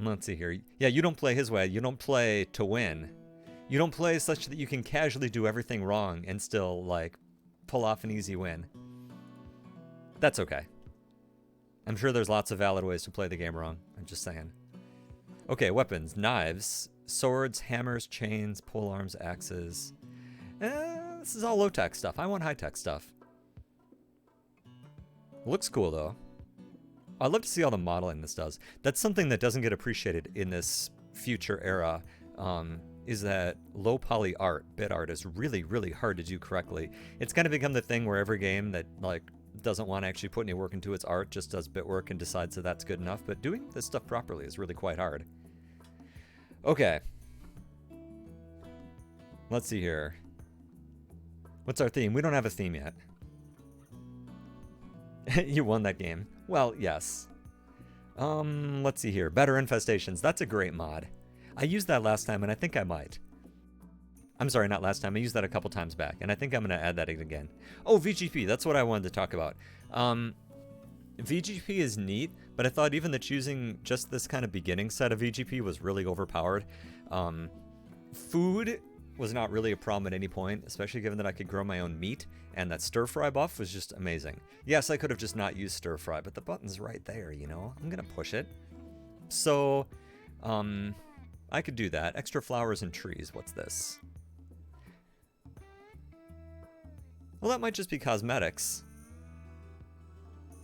let's see here. Yeah, you don't play his way. You don't play to win. You don't play such that you can casually do everything wrong and still, like, pull off an easy win. That's okay. I'm sure there's lots of valid ways to play the game wrong. I'm just saying. Okay, weapons. Knives, swords, hammers, chains, pole arms, axes. This is all low-tech stuff. I want high-tech stuff. Looks cool, though. I'd love to see all the modeling this does. That's something that doesn't get appreciated in this future era. Is that low poly art, bit art, is really, really hard to do correctly. It's kind of become the thing where every game that, like, doesn't want to actually put any work into its art just does bit work and decides that that's good enough. But doing this stuff properly is really quite hard. Okay. Let's see here. What's our theme? We don't have a theme yet. You won that game. Well, yes. Let's see here. Better infestations. That's a great mod. I used that last time, and I think I might. I'm sorry, not last time. I used that a couple times back, and I think I'm going to add that in again. Oh, VGP. That's what I wanted to talk about. VGP is neat, but I thought even that choosing just this kind of beginning set of VGP was really overpowered. Food was not really a problem at any point, especially given that I could grow my own meat, and that stir-fry buff was just amazing. Yes, I could have just not used stir-fry, but the button's right there, you know? I'm going to push it. So, I could do that. Extra flowers and trees. What's this? Well, that might just be cosmetics.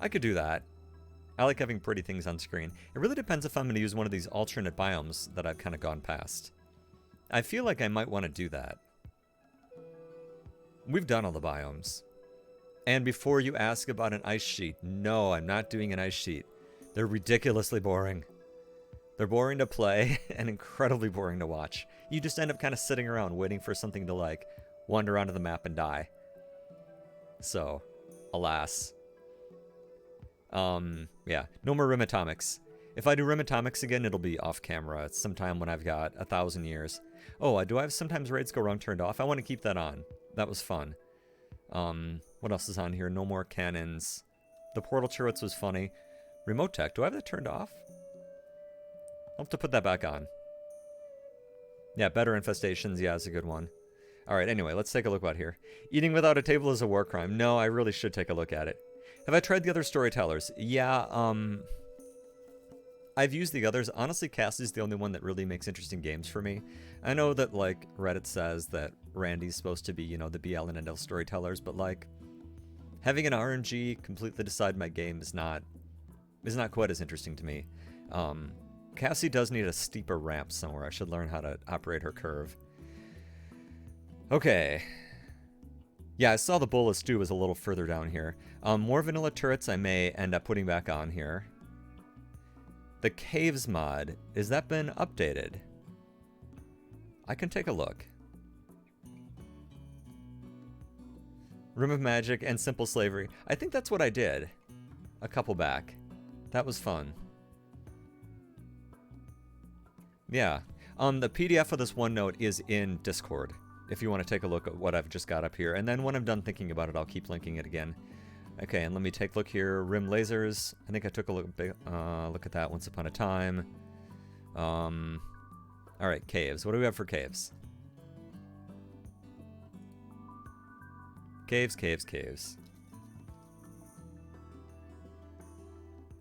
I could do that. I like having pretty things on screen. It really depends if I'm going to use one of these alternate biomes that I've kind of gone past. I feel like I might want to do that. We've done all the biomes. And before you ask about an ice sheet, no, I'm not doing an ice sheet. They're ridiculously boring. They're boring to play and incredibly boring to watch. You just end up kind of sitting around waiting for something to, like, wander onto the map and die. So, alas. Yeah, no more Rim Atomics. If I do Rim Atomics again, it'll be off camera. It's sometime when I've got 1,000 years. Oh, do I have sometimes raids go wrong turned off? I want to keep that on. That was fun. What else is on here? No more cannons. The portal turrets was funny. Remote tech, do I have that turned off? I'll have to put that back on. Yeah, better infestations. Yeah, it's a good one. All right, anyway, let's take a look about here. Eating without a table is a war crime. No, I really should take a look at it. Have I tried the other storytellers? Yeah, I've used the others. Honestly, Cassie's the only one that really makes interesting games for me. I know that, like, Reddit says that Randy's supposed to be, you know, the BL and NL storytellers, but, like, having an RNG completely decide my game is not quite as interesting to me. Cassie does need a steeper ramp somewhere. I should learn how to operate her curve. Okay. Yeah, I saw the bowl of stew was a little further down here. More vanilla turrets I may end up putting back on here. The caves mod, has that been updated? I can take a look. Room of Magic and Simple Slavery. I think that's what I did a couple back. That was fun. Yeah. The PDF of this OneNote is in Discord, if you want to take a look at what I've just got up here. And then when I'm done thinking about it, I'll keep linking it again. Okay, and let me take a look here. Rim lasers. I think I took a look at that once upon a time. All right, caves. What do we have for caves? Caves, caves, caves.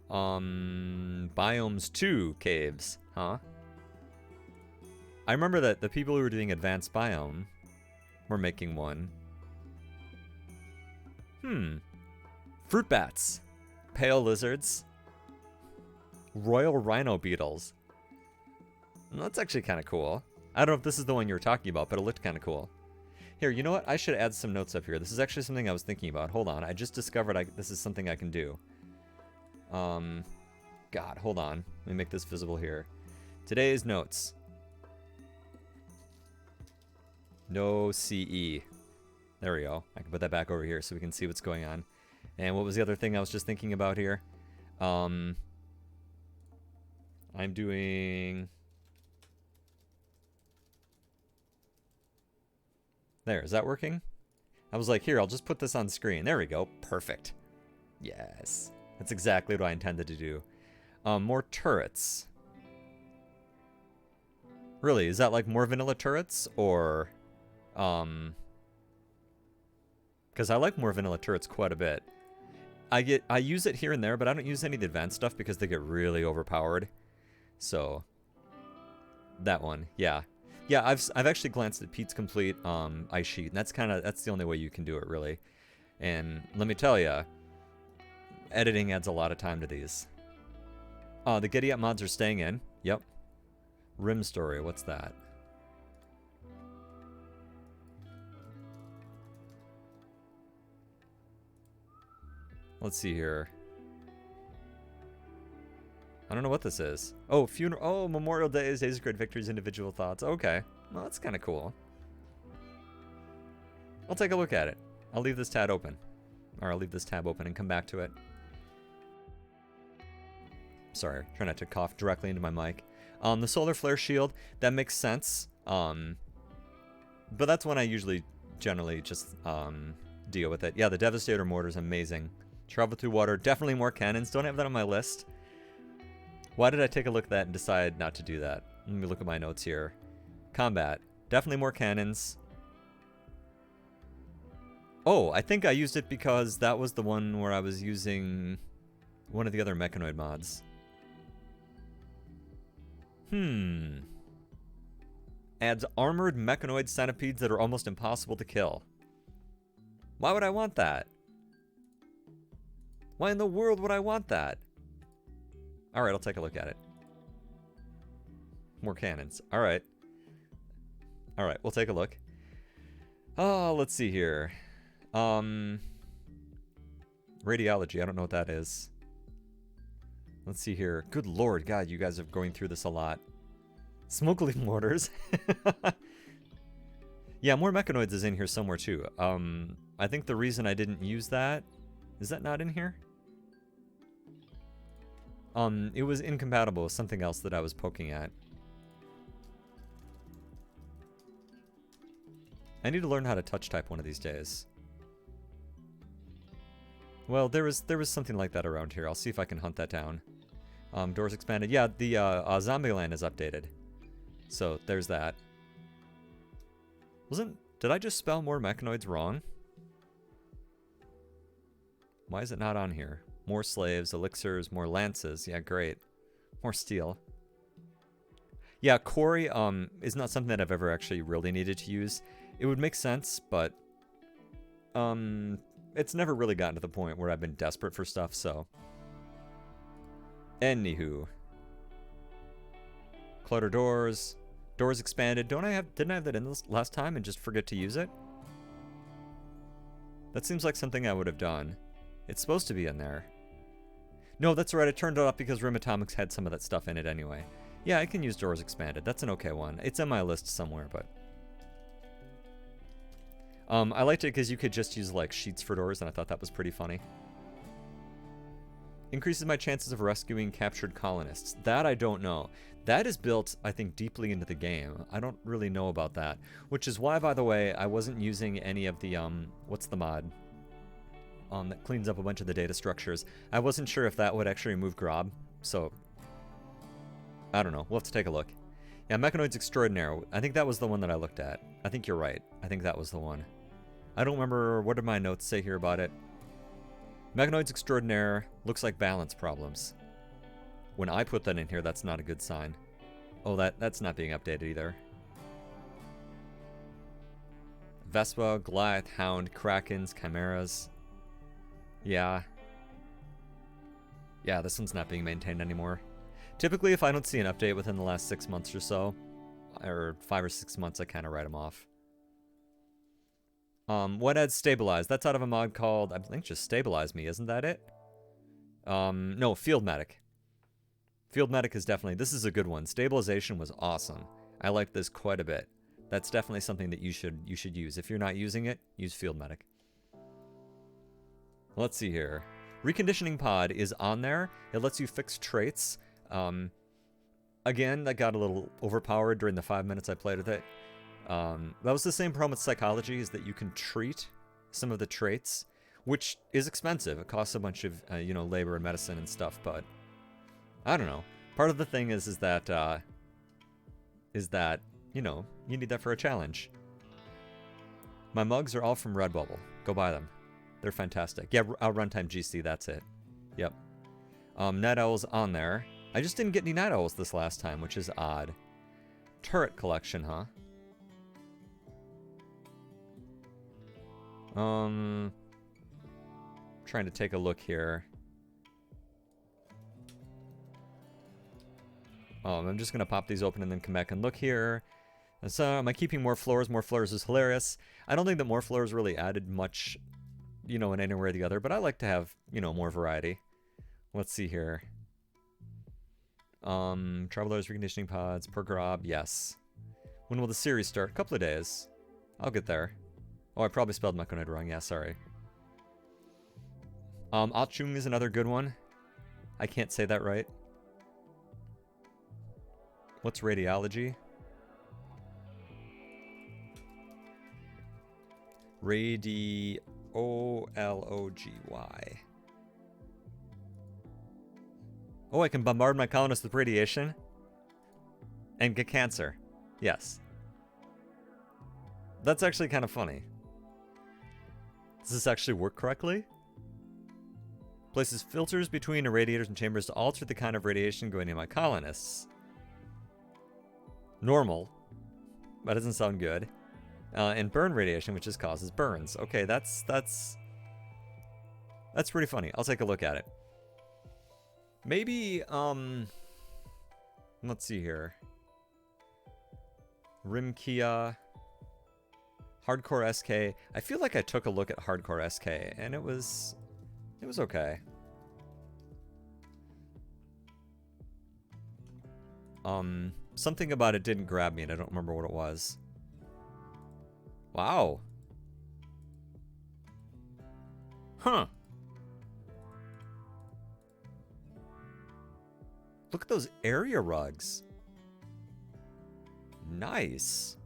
Biomes 2 caves, huh? I remember that the people who were doing advanced biome were making one. Fruit bats, pale lizards, royal rhino beetles. That's actually kind of cool. I don't know if this is the one you were talking about, but it looked kind of cool. Here, you know what? I should add some notes up here. This is actually something I was thinking about. Hold on. I just discovered this is something I can do. God, hold on. Let me make this visible here. Today's notes. No CE. There we go. I can put that back over here so we can see what's going on. And what was the other thing I was just thinking about here? I'm doing... There, is that working? I was like, here, I'll just put this on screen. There we go. Perfect. Yes. That's exactly what I intended to do. More turrets. Really, is that like more vanilla turrets? Or... Because I like more vanilla turrets quite a bit. I use it here and there, but I don't use any of the advanced stuff because they get really overpowered. So... That one, yeah. Yeah, I've actually glanced at Pete's Complete ice sheet, and that's the only way you can do it, really. And let me tell you, editing adds a lot of time to these. The Giddy Up mods are staying in. Yep. Rim story, what's that? Let's see here. I don't know what this is. Oh, oh, Memorial Days, Days of Great Victories, Individual Thoughts. Okay. Well, that's kind of cool. I'll take a look at it. I'll leave this tab open. Or I'll leave this tab open and come back to it. Sorry, try not to cough directly into my mic. The Solar Flare Shield, that makes sense. But that's when I usually generally just deal with it. Yeah, the Devastator Mortar is amazing. Travel through water, definitely more cannons. Don't have that on my list. Why did I take a look at that and decide not to do that? Let me look at my notes here. Combat. Definitely more cannons. Oh, I think I used it because that was the one where I was using one of the other Mechanoid mods. Adds armored Mechanoid centipedes that are almost impossible to kill. Why would I want that? Why in the world would I want that? Alright, I'll take a look at it. More cannons. Alright. Alright, we'll take a look. Oh, let's see here. Radiology, I don't know what that is. Let's see here. Good lord, God, you guys are going through this a lot. Smoke leaf mortars. Yeah, more Mechanoids is in here somewhere too. I think the reason I didn't use that... Is that not in here? It was incompatible with something else that I was poking at. I need to learn how to touch type one of these days. Well, there was something like that around here. I'll see if I can hunt that down. Doors expanded. Yeah, the Zombieland is updated. So there's that. Did I just spell more Mechanoids wrong? Why is it not on here? More slaves, elixirs, more lances. Yeah, great. More steel. Yeah, Quarry is not something that I've ever actually really needed to use. It would make sense, but it's never really gotten to the point where I've been desperate for stuff, so. Anywho. Clutter doors. Doors expanded. Didn't I have that in this last time and just forget to use it? That seems like something I would have done. It's supposed to be in there. No, that's right. I turned it off because Rim Atomics had some of that stuff in it anyway. Yeah, I can use Doors Expanded. That's an okay one. It's on my list somewhere, but... I liked it because you could just use, like, sheets for doors, and I thought that was pretty funny. Increases my chances of rescuing captured colonists. That I don't know. That is built, I think, deeply into the game. I don't really know about that. Which is why, by the way, I wasn't using any of the, what's the mod? That cleans up a bunch of the data structures. I wasn't sure if that would actually remove Grob, so... I don't know. We'll have to take a look. Yeah, Mechanoids Extraordinaire. I think that was the one that I looked at. I think you're right. I think that was the one. I don't remember... What did my notes say here about it? Mechanoids Extraordinaire looks like balance problems. When I put that in here, that's not a good sign. Oh, that's not being updated either. Vespa, Goliath, Hound, Krakens, Chimeras. Yeah. Yeah, this one's not being maintained anymore. Typically, if I don't see an update within the last 6 months or so, or 5 or 6 months, I kind of write them off. What adds Stabilize? That's out of a mod called, I think, just Stabilize Me, isn't that it? No, Field Medic. Field Medic is definitely, this is a good one. Stabilization was awesome. I liked this quite a bit. That's definitely something that you should use. If you're not using it, use Field Medic. Let's see here. Reconditioning Pod is on there. It lets you fix traits. Again, that got a little overpowered during the 5 minutes I played with it. That was the same problem with Psychology, is that you can treat some of the traits, which is expensive. It costs a bunch of, labor and medicine and stuff, but I don't know. Part of the thing is that, you need that for a challenge. My mugs are all from Redbubble. Go buy them. They're fantastic. Yeah, Runtime GC, that's it. Yep. Night Owl's on there. I just didn't get any Night Owls this last time, which is odd. Turret collection, huh? Trying to take a look here. I'm just gonna pop these open and then come back and look here. And so, am I keeping more floors? More floors is hilarious. I don't think that more floors really added much, in anywhere or the other, but I like to have, more variety. Let's see here. Travelers, reconditioning pods, per grob, yes. When will the series start? A couple of days. I'll get there. Oh, I probably spelled Mechanoid wrong. Yeah, sorry. Achung is another good one. I can't say that right. What's radiology? O-L-O-G-Y. Oh, I can bombard my colonists with radiation and get cancer. Yes. That's actually kind of funny. Does this actually work correctly? Places filters between irradiators and chambers to alter the kind of radiation going to my colonists. Normal. That doesn't sound good. And burn radiation, which just causes burns. Okay, that's pretty funny. I'll take a look at it. Maybe, let's see here. RimKia. Hardcore SK. I feel like I took a look at Hardcore SK, and it was okay. Something about it didn't grab me, and I don't remember what it was. Wow. Huh. Look at those area rugs. Nice.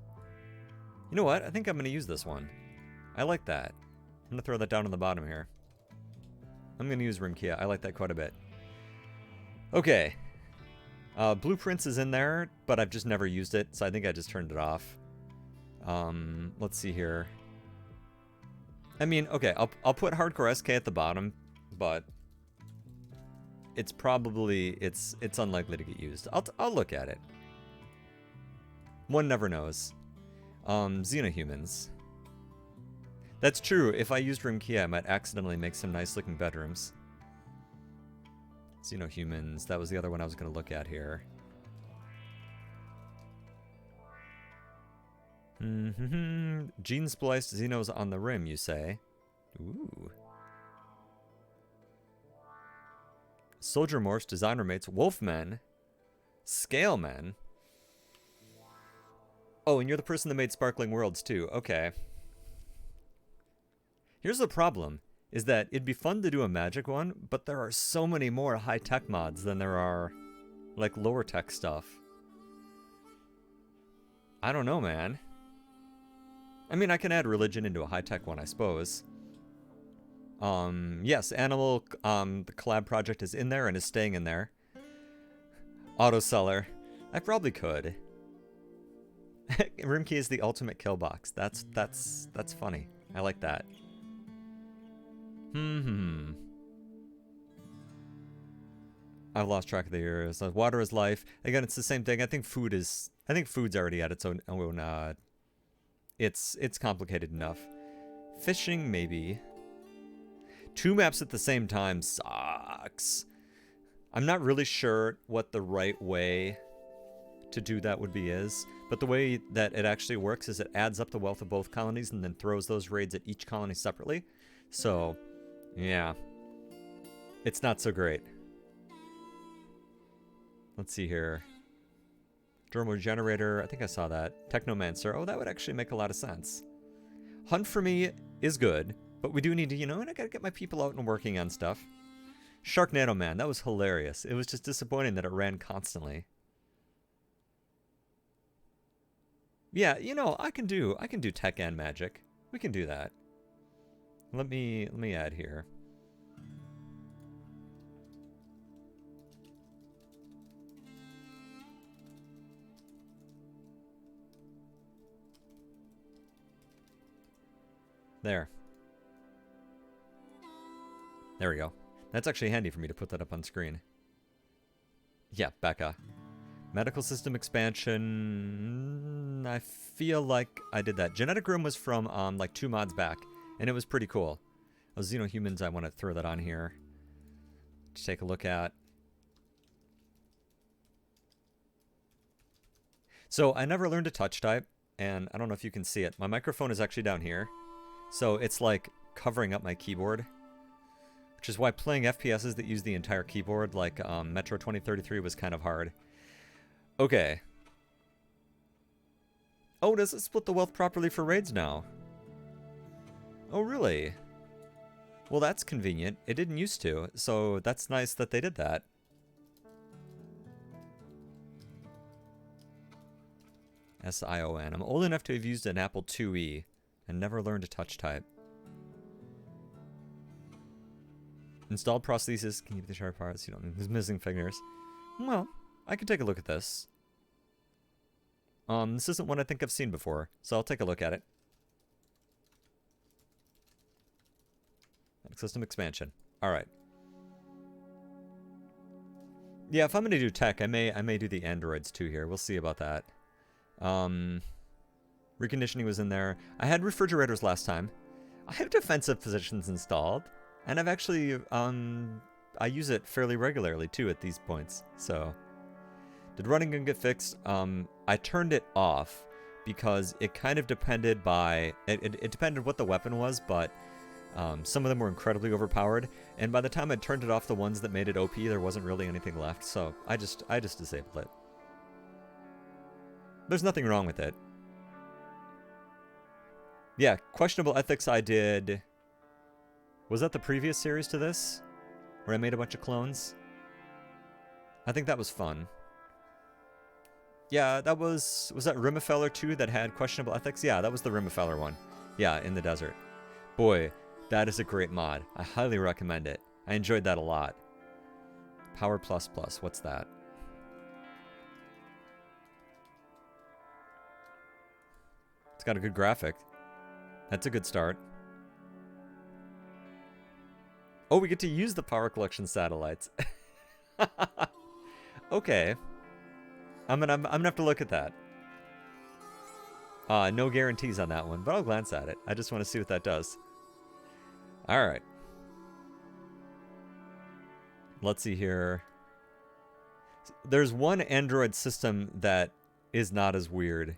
You know what? I think I'm going to use this one. I like that. I'm going to throw that down on the bottom here. I'm going to use RimKia. I like that quite a bit. Okay. Blueprints is in there, but I've just never used it, so I think I just turned it off. Let's see here. I mean, okay, I'll put Hardcore SK at the bottom, but it's probably it's unlikely to get used. I'll look at it. One never knows. Xenohumans. That's true. If I used RimKia, I might accidentally make some nice looking bedrooms. Xenohumans. That was the other one I was going to look at here. Gene spliced Xenos on the rim, you say? Ooh. Soldier morphs, designer mates, wolfmen, scalemen. Oh, and you're the person that made Sparkling Worlds too. Okay. Here's the problem, is that it'd be fun to do a magic one, but there are so many more high-tech mods than there are, like, lower-tech stuff. I don't know, man. I mean, I can add religion into a high-tech one, I suppose. Yes, Animal, the collab project is in there and is staying in there. Autoseller. I probably could. RimKia is the ultimate kill box. That's funny. I like that. I've lost track of the years. Water is life. Again, it's the same thing. I think food's already at its own it's complicated enough. Fishing, maybe. 2 maps at the same time sucks. I'm not really sure what the right way to do that would be but the way that it actually works is it adds up the wealth of both colonies and then throws those raids at each colony separately. So, yeah. It's not so great. Let's see here. Dermo Generator, I think I saw that. Technomancer, oh, that would actually make a lot of sense. Hunt for me is good, but we do need to, I gotta get my people out and working on stuff. Sharknado Man, that was hilarious. It was just disappointing that it ran constantly. Yeah, I can do tech and magic. We can do that. Let me add here. There. There we go. That's actually handy for me to put that up on screen. Yeah, Becca. Medical system expansion. I feel like I did that. Genetic room was from like 2 mods back, and it was pretty cool. Those Xenohumans, I want to throw that on here to take a look at. So I never learned a touch type, and I don't know if you can see it. My microphone is actually down here, so it's like covering up my keyboard, which is why playing FPSs that use the entire keyboard, like Metro 2033, was kind of hard. Okay. Oh, does it split the wealth properly for raids now? Oh, really? Well, that's convenient. It didn't used to, so that's nice that they did that. SION. I'm old enough to have used an Apple IIe and never learned a touch type. Installed prosthesis. Can keep the sharp parts. You don't need missing fingers. Well, I can take a look at this. This isn't one I think I've seen before, so I'll take a look at it. System expansion. All right. Yeah, if I'm going to do tech, I may do the androids too here. We'll see about that. Reconditioning was in there. I had refrigerators last time. I have defensive positions installed, and I've actually I use it fairly regularly too at these points. So, did running gun get fixed? I turned it off because it kind of depended by it depended what the weapon was, but some of them were incredibly overpowered, and by the time I turned it off, the ones that made it OP, there wasn't really anything left. So I just disabled it. There's nothing wrong with it. Yeah, questionable ethics I did. Was that the previous series to this? Where I made a bunch of clones? I think that was fun. Yeah, that was that Rimfeller 2 that had questionable ethics? Yeah, that was the Rimfeller one. Yeah, in the desert. Boy, that is a great mod. I highly recommend it. I enjoyed that a lot. Power++, what's that? It's got a good graphic. That's a good start. Oh, we get to use the power collection satellites. Okay. I'm gonna have to look at that. No guarantees on that one, but I'll glance at it. I just want to see what that does. All right. Let's see here. There's one Android system that is not as weird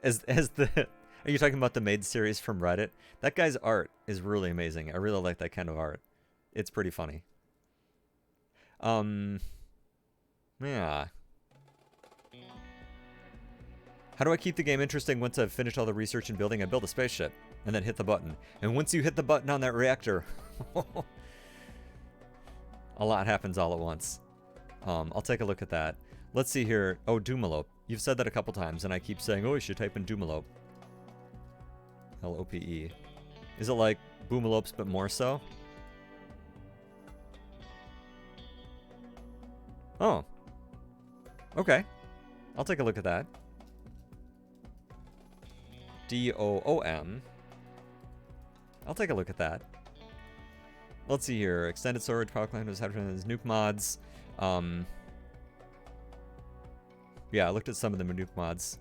as the... Are you talking about the Maid series from Reddit? That guy's art is really amazing. I really like that kind of art. It's pretty funny. Yeah. How do I keep the game interesting once I've finished all the research and building? I build a spaceship and then hit the button. And once you hit the button on that reactor, a lot happens all at once. I'll take a look at that. Let's see here. Oh, Doomalope. You've said that a couple times, and I keep saying, oh, you should type in Doomalope. L-O-P-E. Is it like Boomalopes, but more so? Oh. Okay. I'll take a look at that. D-O-O-M. I'll take a look at that. Let's see here. Extended storage, power climbers, nuke mods. Yeah, I looked at some of the nuke mods.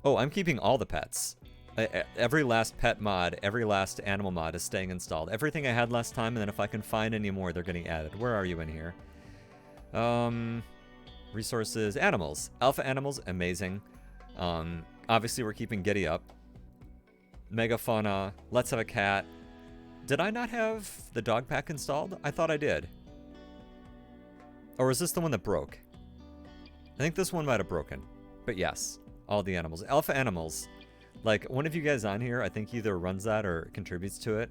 Oh, I'm keeping all the pets. Every last pet mod, every last animal mod is staying installed. Everything I had last time, and then if I can find any more, they're getting added. Where are you in here? Resources, animals. Alpha animals, amazing. Obviously, we're keeping Giddy up. Megafauna, let's have a cat. Did I not have the dog pack installed? I thought I did. Or is this the one that broke? I think this one might have broken. But yes, all the animals. Alpha animals. Like, one of you guys on here, I think either runs that or contributes to it.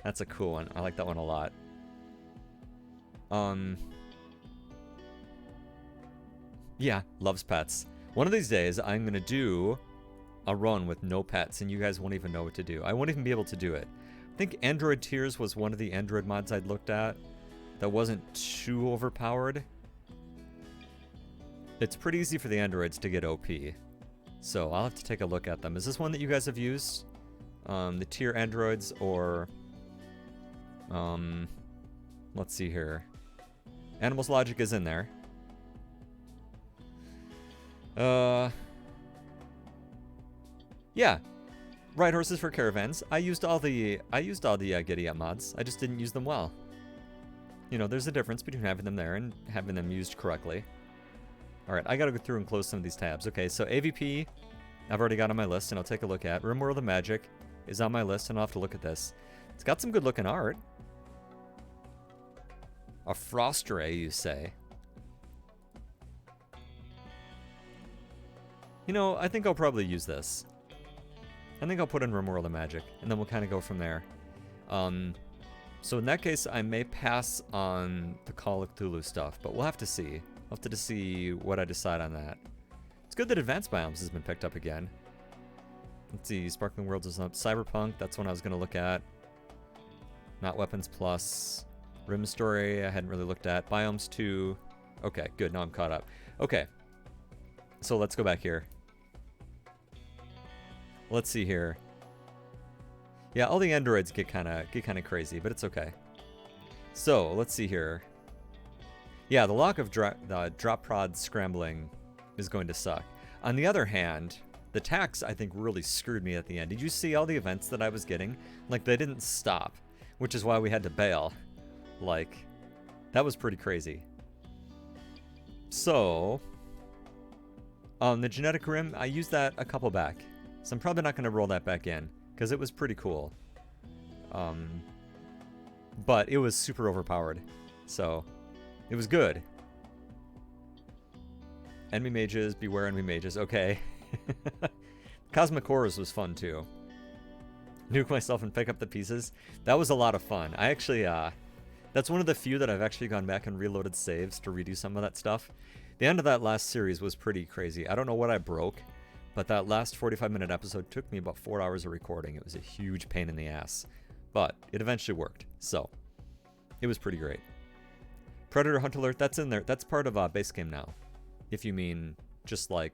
That's a cool one. I like that one a lot. Yeah, loves pets. One of these days, I'm going to do a run with no pets, and you guys won't even know what to do. I won't even be able to do it. I think Android Tears was one of the Android mods I'd looked at that wasn't too overpowered. It's pretty easy for the androids to get OP. So I'll have to take a look at them. Is this one that you guys have used? The tier androids or... let's see here. Animals Logic is in there. Yeah. Ride horses for caravans. I used all the Giddy Up mods. I just didn't use them well. You know, there's a difference between having them there and having them used correctly. Alright, I gotta go through and close some of these tabs. Okay, so AVP, I've already got on my list, and I'll take a look at. Rimworld of Magic is on my list, and I'll have to look at this. It's got some good-looking art. A frost ray, you say? You know, I think I'll probably use this. I think I'll put in Rimworld of Magic, and then we'll kind of go from there. So in that case, I may pass on the Call of Cthulhu stuff, but we'll have to see. I'll have to see what I decide on that. It's good that Advanced Biomes has been picked up again. Let's see, Sparkling Worlds is up. Cyberpunk, that's one I was going to look at. Not Weapons Plus. Rim Story, I hadn't really looked at. Biomes 2. Okay, good, now I'm caught up. Okay, so let's go back here. Let's see here. Yeah, all the androids get kind of crazy, but it's okay. So, let's see here. Yeah, the lock of drop prod scrambling is going to suck. On the other hand, the tax, I think, really screwed me at the end. Did you see all the events that I was getting? Like, they didn't stop, which is why we had to bail. Like, that was pretty crazy. So, the genetic rim, I used that a couple back. So I'm probably not going to roll that back in, because it was pretty cool. But it was super overpowered. So, it was good. Enemy mages, beware enemy mages. Okay. Cosmic Horrors was fun too. Nuke myself and pick up the pieces. That was a lot of fun. I actually, that's one of the few that I've actually gone back and reloaded saves to redo some of that stuff. The end of that last series was pretty crazy. I don't know what I broke, but that last 45-minute episode took me about 4 hours of recording. It was a huge pain in the ass, but it eventually worked. So, it was pretty great. Predator Hunt Alert, that's in there. That's part of base game now. If you mean just like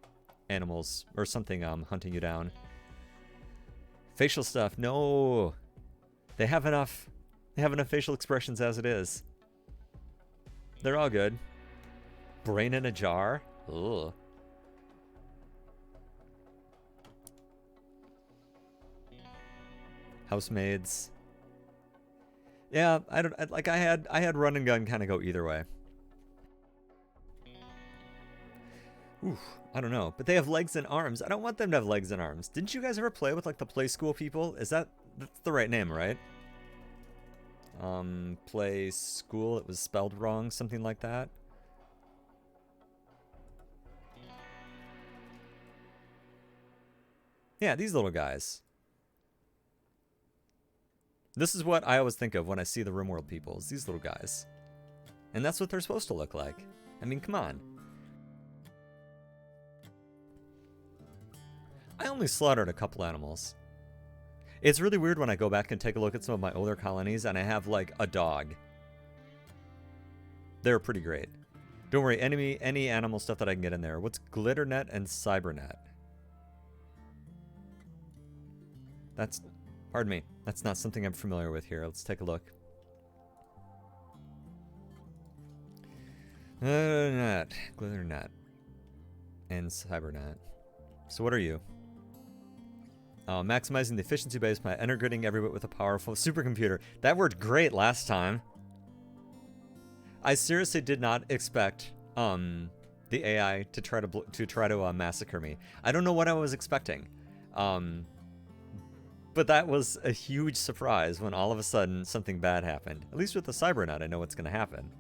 animals or something hunting you down. Facial stuff, no. They have enough. They have enough facial expressions as it is. They're all good. Brain in a jar? Ugh. Housemaids. Yeah, I had run and gun kind of go either way. Oof, I don't know, but they have legs and arms. I don't want them to have legs and arms. Didn't you guys ever play with like the Play School people? That's the right name, right? Play School, it was spelled wrong, something like that. Yeah, these little guys. This is what I always think of when I see the Rimworld people, is these little guys. And that's what they're supposed to look like. I mean, come on. I only slaughtered a couple animals. It's really weird when I go back and take a look at some of my older colonies and I have, like, a dog. They're pretty great. Don't worry, any animal stuff that I can get in there. What's Glitternet and Cybernet? That's... Pardon me. That's not something I'm familiar with here. Let's take a look. Glitternet, and Cybernet. So what are you? Maximizing the efficiency base by integrating every bit with a powerful supercomputer. That worked great last time. I seriously did not expect the AI to try to massacre me. I don't know what I was expecting. But that was a huge surprise when all of a sudden something bad happened. At least with the Cybernet, I know what's going to happen.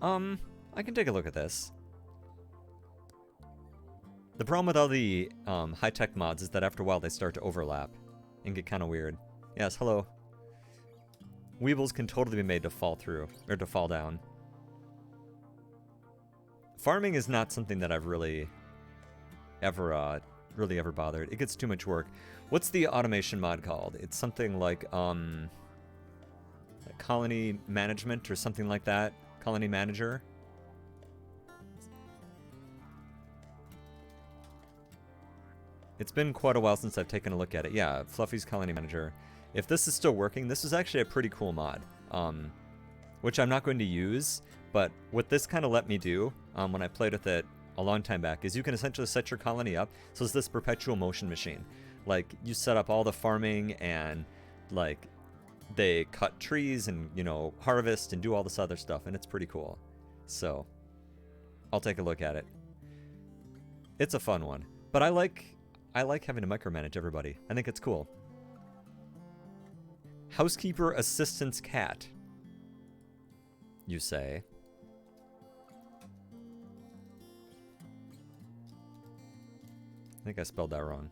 I can take a look at this. The problem with all the high-tech mods is that after a while they start to overlap and get kind of weird. Yes, hello. Weebles can totally be made to fall through, or to fall down. Farming is not something that I've really ever bothered. It gets too much work. What's the automation mod called? It's something like colony management or something like that. Colony manager. It's been quite a while since I've taken a look at it. Yeah, Fluffy's colony manager. If this is still working, this is actually a pretty cool mod, which I'm not going to use, but what this kind of let me do when I played with it a long time back is you can essentially set your colony up so it's this perpetual motion machine. Like, you set up all the farming and, like, they cut trees and, you know, harvest and do all this other stuff, and it's pretty cool. So, I'll take a look at it. It's a fun one. But I like having to micromanage everybody. I think it's cool. Housekeeper assistant's cat, you say? I think I spelled that wrong.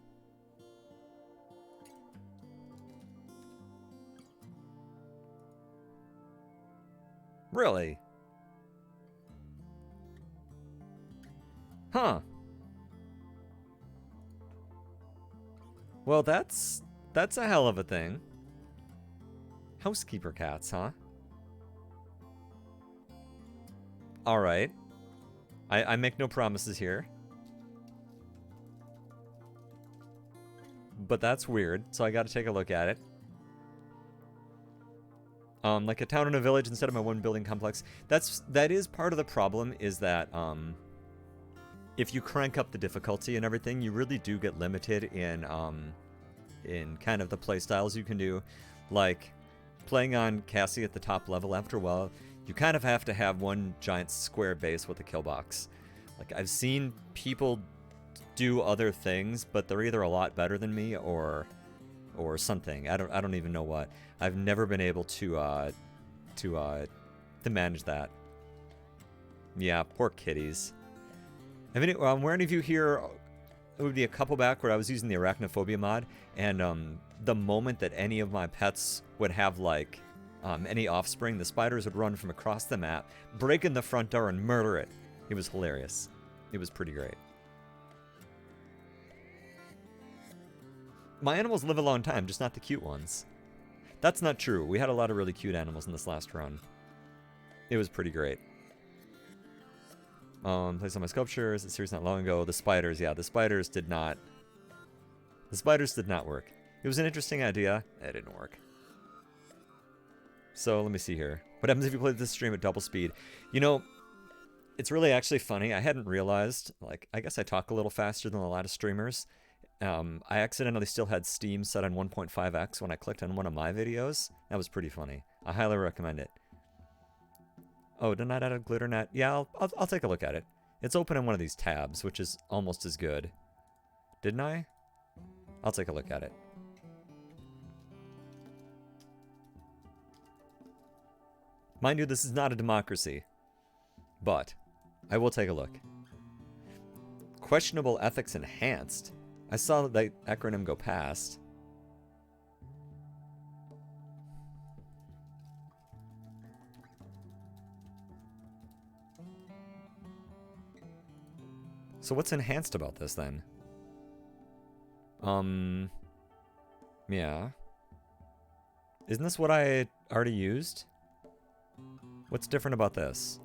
Really? Huh. Well, that's a hell of a thing. Housekeeper cats, huh? Alright. I make no promises here. But that's weird, so I gotta take a look at it. Like a town and a village instead of my one building complex. That is part of the problem, is that if you crank up the difficulty and everything, you really do get limited in kind of the play styles you can do. Like, playing on Cassie at the top level, after a while, you kind of have to have one giant square base with a kill box. Like, I've seen people do other things, but they're either a lot better than me or something. I don't even know what. I've never been able to manage that. Yeah, poor kitties. Were any of you here? It would be a couple back where I was using the arachnophobia mod, and the moment that any of my pets would have like any offspring, the spiders would run from across the map, break in the front door, and murder it. It was hilarious. It was pretty great. My animals live a long time, just not the cute ones. That's not true. We had a lot of really cute animals in this last run. It was pretty great. Placed on my sculptures. A series not long ago. The spiders, yeah, the spiders did not work. It was an interesting idea. It didn't work. So let me see here. What happens if you play this stream at double speed? You know, it's really actually funny. I hadn't realized, like, I guess I talk a little faster than a lot of streamers. I accidentally still had Steam set on 1.5x when I clicked on one of my videos. That was pretty funny. I highly recommend it. Oh, did I add a glitter net? Yeah, I'll take a look at it. It's open in one of these tabs, which is almost as good. Didn't I? I'll take a look at it. Mind you, this is not a democracy, but I will take a look. Questionable ethics enhanced. I saw that acronym go past. So what's enhanced about this then? Yeah. Isn't this what I already used? What's different about this?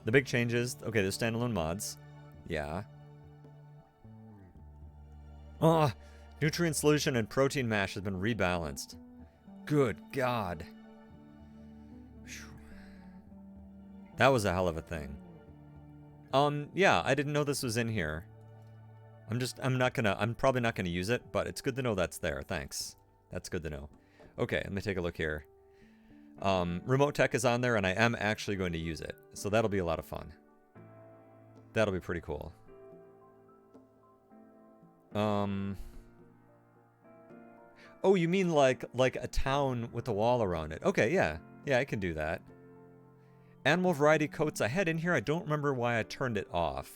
The big changes. Okay, there's standalone mods. Yeah. Oh, nutrient solution and protein mash has been rebalanced. Good God. That was a hell of a thing. Yeah, I didn't know this was in here. I'm probably not gonna use it, but it's good to know that's there. Thanks. That's good to know. Okay, let me take a look here. Remote tech is on there, and I am actually going to use it. So that'll be a lot of fun. That'll be pretty cool. Oh, you mean like a town with a wall around it? Okay, yeah. Yeah, I can do that. Animal variety coats I had in here. I don't remember why I turned it off.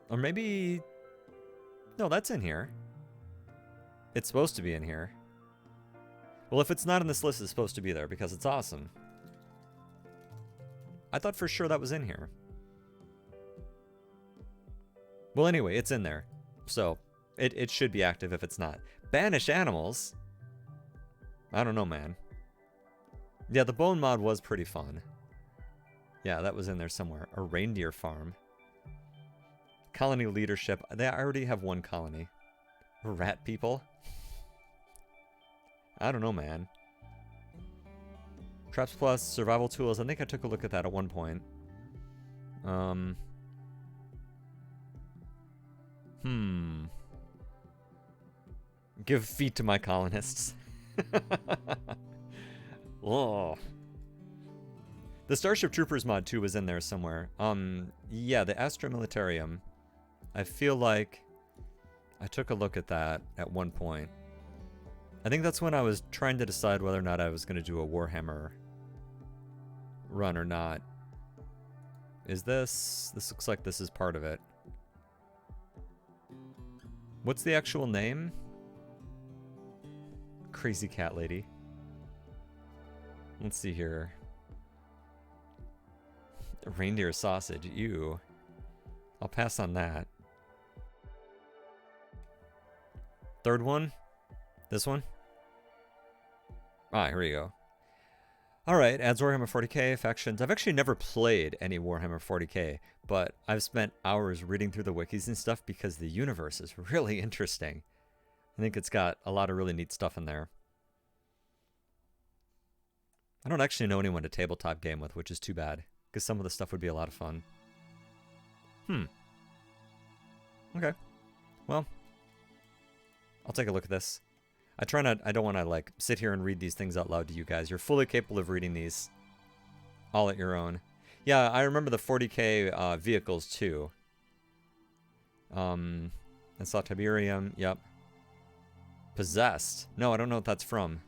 Or maybe... No, that's in here. It's supposed to be in here. Well, if it's not in this list, it's supposed to be there because it's awesome. I thought for sure that was in here. Well, anyway, it's in there. So, it should be active if it's not. Banish animals? I don't know, man. Yeah, the bone mod was pretty fun. Yeah, that was in there somewhere. A reindeer farm. Colony leadership. They already have one colony. Rat people? I don't know, man. Traps Plus, survival tools. I think I took a look at that at one point. Give feet to my colonists. Oh. The Starship Troopers mod 2 was in there somewhere. Yeah, the Astra Militarium. I feel like I took a look at that at one point. I think that's when I was trying to decide whether or not I was going to do a Warhammer run or not. Is this... This looks like this is part of it. What's the actual name? Crazy cat lady. Let's see here. Reindeer sausage. Ew. I'll pass on that. Third one? This one? Ah, here we go. Alright, adds Warhammer 40k, factions. I've actually never played any Warhammer 40k, but I've spent hours reading through the wikis and stuff because the universe is really interesting. I think it's got a lot of really neat stuff in there. I don't actually know anyone to tabletop game with, which is too bad, because some of the stuff would be a lot of fun. Okay. Well, I'll take a look at this. I don't want to, like, sit here and read these things out loud to you guys. You're fully capable of reading these all at your own. Yeah, I remember the 40k vehicles, too. I saw Tiberium, yep. Possessed. No, I don't know what that's from.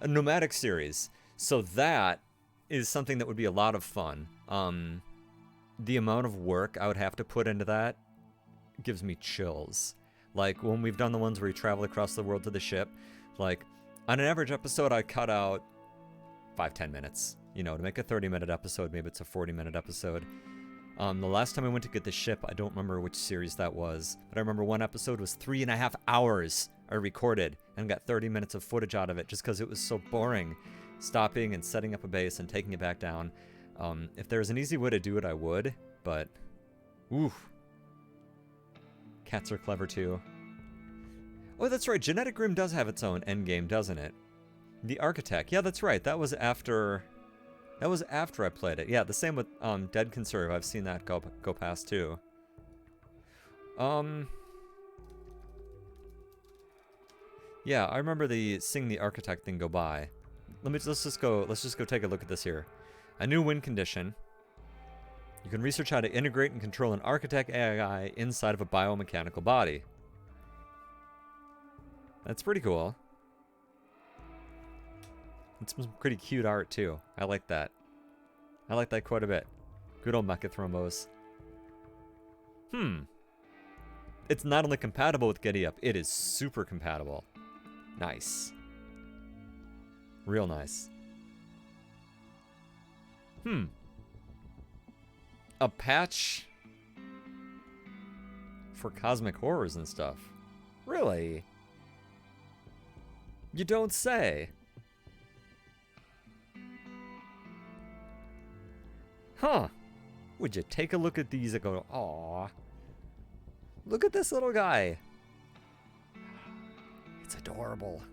A nomadic series. So that is something that would be a lot of fun. The amount of work I would have to put into that gives me chills. Like, when we've done the ones where you travel across the world to the ship, like, on an average episode, I cut out 5-10 minutes. You know, to make a 30-minute episode, maybe it's a 40-minute episode. The last time I went to get the ship, I don't remember which series that was, but I remember one episode was 3.5 hours I recorded and got 30 minutes of footage out of it just because it was so boring. Stopping and setting up a base and taking it back down. If there was an easy way to do it, I would, but... Oof. Cats are clever too. Oh, that's right. Genetic Rim does have its own endgame, doesn't it? The Architect. Yeah, that's right. That was after I played it. Yeah, the same with Dead Conserve. I've seen that go past too. Yeah, I remember seeing the Architect thing go by. Let's just go take a look at this here. A new win condition. You can research how to integrate and control an Architect AI inside of a biomechanical body. That's pretty cool. It's some pretty cute art too. I like that. I like that quite a bit. Good old Mechanoid. It's not only compatible with GettyUp, it is super compatible. Nice. Real nice. A patch for cosmic horrors and stuff. Really? You don't say. Huh. Would you take a look at these and go, aw. Look at this little guy. It's adorable.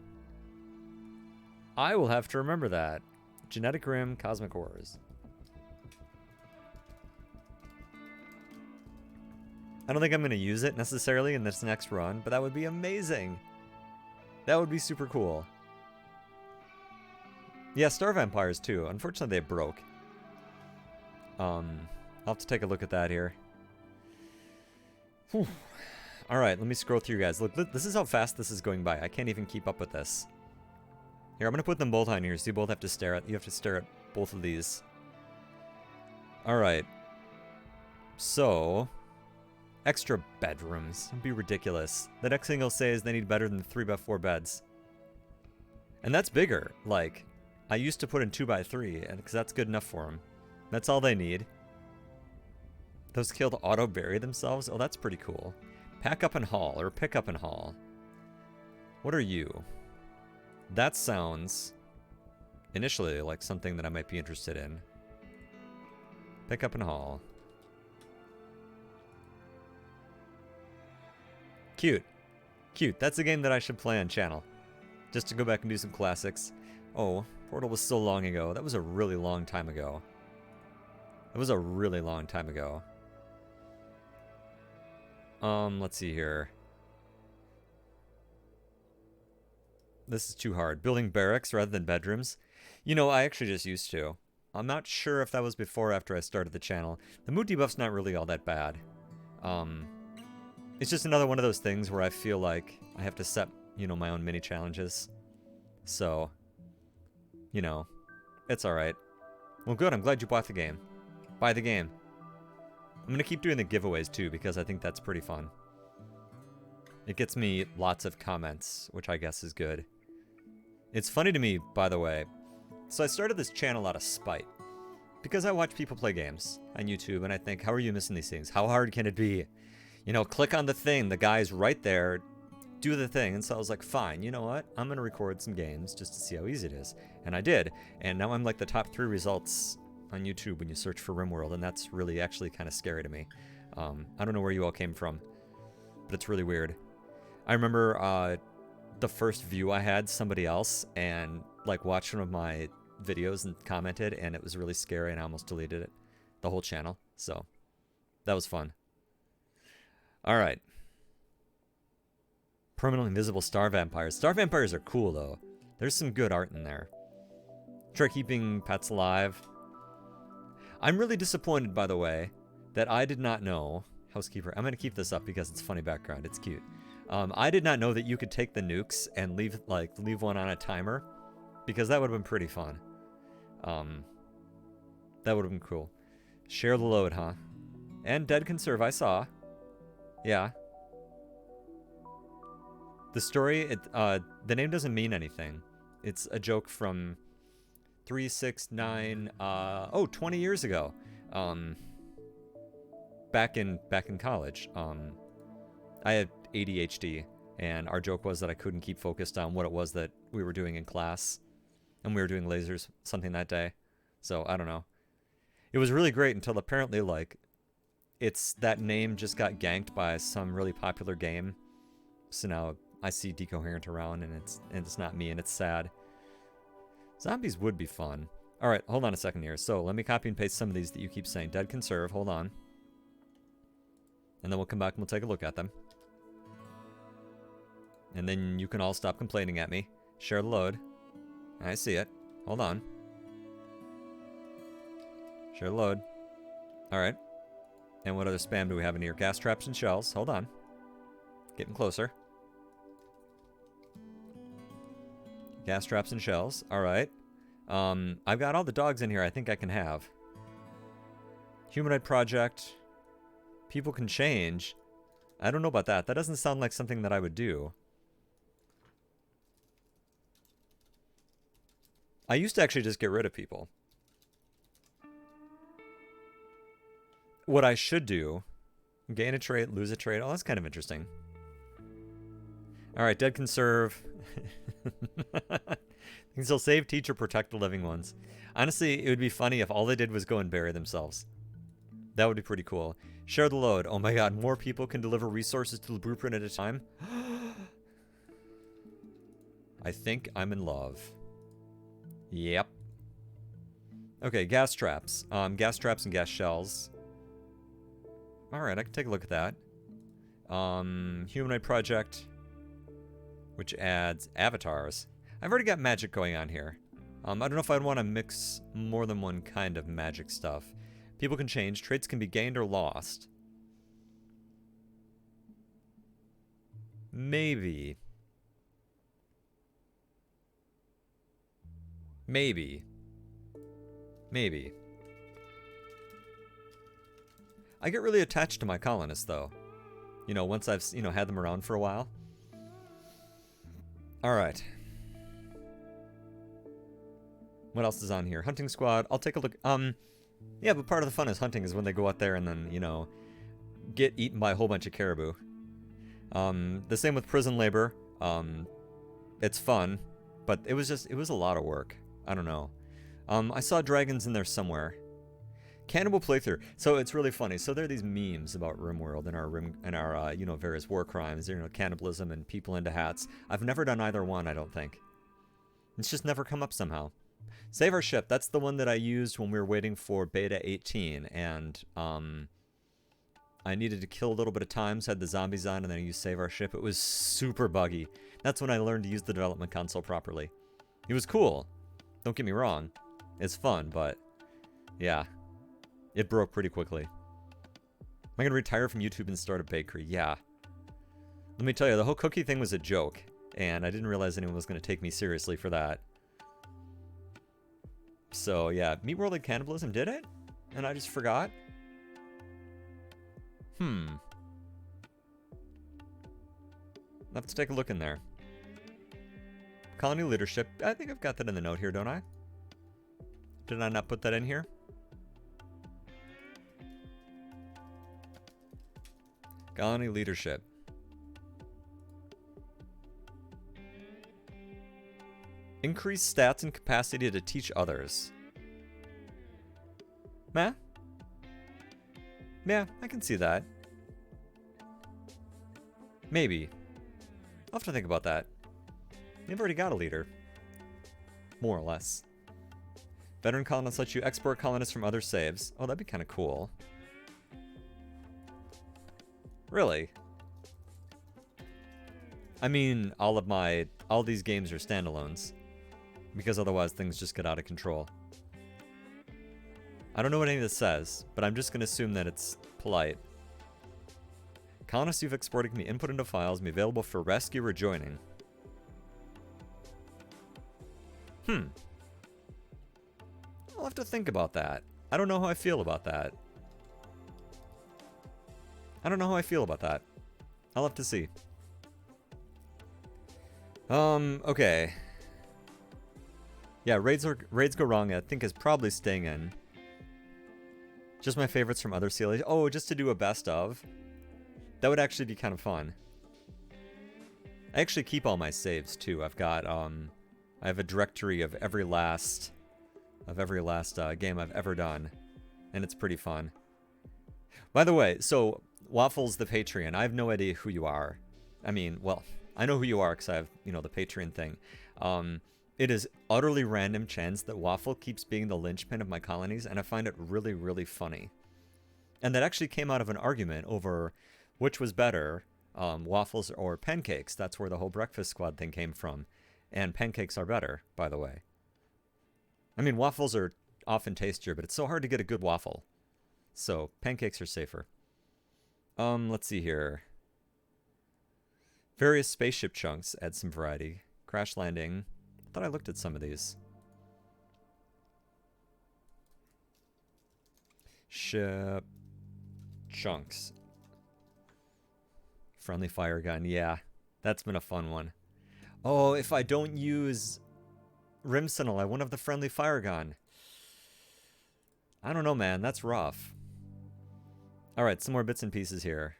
I will have to remember that. Genetic Rim, Cosmic Horrors. I don't think I'm going to use it necessarily in this next run, but that would be amazing. That would be super cool. Yeah, Star Vampires too. Unfortunately, they broke. I'll have to take a look at that here. Whew. All right, let me scroll through, guys. Look, this is how fast this is going by. I can't even keep up with this. Here, I'm going to put them both on here so you both have to stare at. You have to stare at both of these. All right. So, extra bedrooms. It'd be ridiculous. The next thing they'll say is they need better than 3x4 beds. And that's bigger. Like, I used to put in 2x3, because that's good enough for them. That's all they need. Those killed auto-bury themselves? Oh, that's pretty cool. Pack up and haul, or pick up and haul. What are you? That sounds, initially, like something that I might be interested in. Pick up and haul. Cute. Cute. That's a game that I should play on channel. Just to go back and do some classics. Oh, Portal was so long ago. That was a really long time ago. That was a really long time ago. Let's see here. This is too hard. Building barracks rather than bedrooms. You know, I actually just used to. I'm not sure if that was before or after I started the channel. The mood debuff's not really all that bad. It's just another one of those things where I feel like I have to set, you know, my own mini challenges. So, you know, it's alright. Well, good. I'm glad you bought the game. Buy the game. I'm going to keep doing the giveaways, too, because I think that's pretty fun. It gets me lots of comments, which I guess is good. It's funny to me, by the way. So I started this channel out of spite. Because I watch people play games on YouTube, and I think, how are you missing these things? How hard can it be? You know, click on the thing. The guy's right there. Do the thing. And so I was like, fine, you know what? I'm going to record some games just to see how easy it is. And I did. And now I'm like the top 3 results on YouTube when you search for Rimworld, and that's really actually kind of scary to me. I don't know where you all came from, but it's really weird. I remember the first view I had, somebody else, and like watched one of my videos and commented, and it was really scary, and I almost deleted it, the whole channel. So that was fun. All right. Permanently invisible star vampires. Star vampires are cool, though. There's some good art in there. Try keeping pets alive. I'm really disappointed, by the way, that I did not know... Housekeeper. I'm going to keep this up because it's funny background. It's cute. I did not know that you could take the nukes and leave one on a timer, because that would have been pretty fun. That would have been cool. Share the load, huh? And dead conserve, I saw. Yeah. The story, the name doesn't mean anything. It's a joke from 369, 20 years ago. Back in college. I had ADHD, and our joke was that I couldn't keep focused on what it was that we were doing in class, and we were doing lasers something that day. So I don't know. It was really great until apparently, like, that name just got ganked by some really popular game. So now I see Decoherent around, and it's not me, and it's sad. Zombies would be fun. All right, hold on a second here. So let me copy and paste some of these that you keep saying. Dead conserve. Hold on. And then we'll come back and we'll take a look at them. And then you can all stop complaining at me. Share the load. I see it. Hold on. Share the load. Alright. And what other spam do we have in here? Gas traps and shells. Hold on. Getting closer. Gas traps and shells. Alright. I've got all the dogs in here I think I can have. Humanoid project. People can change. I don't know about that. That doesn't sound like something that I would do. I used to actually just get rid of people. What I should do, gain a trait, lose a trait. Oh, that's kind of interesting. All right, dead conserve. Things will save, teach, or protect the living ones. Honestly, it would be funny if all they did was go and bury themselves. That would be pretty cool. Share the load. Oh my god, more people can deliver resources to the blueprint at a time. I think I'm in love. Yep. Okay, gas traps. Gas traps and gas shells. Alright, I can take a look at that. Humanoid project, which adds avatars. I've already got magic going on here. I don't know if I'd want to mix more than one kind of magic stuff. People can change. Traits can be gained or lost. Maybe. Maybe. Maybe. I get really attached to my colonists, though. You know, once I've, had them around for a while. Alright. What else is on here? Hunting squad. I'll take a look. Yeah, but part of the fun is hunting is when they go out there and then, get eaten by a whole bunch of caribou. The same with prison labor. It's fun, but it was a lot of work. I don't know. I saw dragons in there somewhere. Cannibal playthrough. So it's really funny. So there are these memes about Rimworld and our various war crimes, cannibalism and people into hats. I've never done either one, I don't think. It's just never come up somehow. Save our ship. That's the one that I used when we were waiting for beta 18, and I needed to kill a little bit of times, had the zombies on, and then I used save our ship. It was super buggy. That's when I learned to use the development console properly. It was cool. Don't get me wrong. It's fun, but yeah. It broke pretty quickly. Am I going to retire from YouTube and start a bakery? Yeah. Let me tell you, the whole cookie thing was a joke, and I didn't realize anyone was going to take me seriously for that. So, yeah, Meat World and Cannibalism did it? And I just forgot? I'll have to take a look in there. Colony leadership. I think I've got that in the note here, don't I? Did I not put that in here? Colony leadership. Increase stats and capacity to teach others. Meh? Yeah, I can see that. Maybe. I'll have to think about that. You've already got a leader. More or less. Veteran colonists let you export colonists from other saves. Oh, that'd be kind of cool. Really? I mean, all these games are standalones. Because otherwise things just get out of control. I don't know what any of this says, but I'm just going to assume that it's polite. Colonists you've exported can be input into files and be available for rescue or joining. I'll have to think about that. I don't know how I feel about that. I'll have to see. Okay. Yeah, raids go wrong, I think is probably staying in. Just my favorites from other CLAs. Oh, just to do a best of. That would actually be kind of fun. I actually keep all my saves too. I've got I have a directory of every last game I've ever done, and it's pretty fun. By the way, so Waffles the Patreon. I have no idea who you are. I mean, well, I know who you are because I have the Patreon thing. It is utterly random chance that Waffle keeps being the linchpin of my colonies, and I find it really, really funny. And that actually came out of an argument over which was better, waffles or pancakes. That's where the whole breakfast squad thing came from. And pancakes are better, by the way. I mean, waffles are often tastier, but it's so hard to get a good waffle. So, pancakes are safer. Let's see here. Various spaceship chunks add some variety. Crash landing. I thought I looked at some of these. Ship chunks. Friendly fire gun. Yeah, that's been a fun one. Oh, if I don't use Rim Sentinel, I won't have the friendly fire gun. I don't know, man. That's rough. All right, some more bits and pieces here.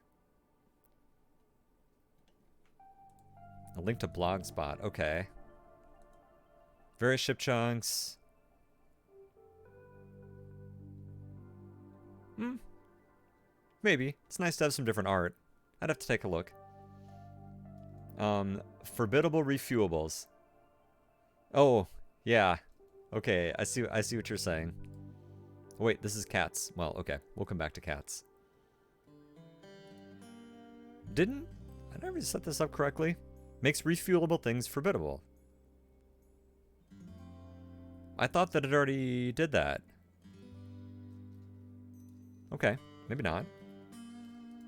A link to Blogspot. Okay. Various ship chunks. Maybe. It's nice to have some different art. I'd have to take a look. Forbiddable refuelables. Oh, yeah. Okay, I see what you're saying. Wait, this is cats. Well, okay. We'll come back to cats. Didn't I never set this up correctly? Makes refuelable things forbiddable. I thought that it already did that. Okay, maybe not.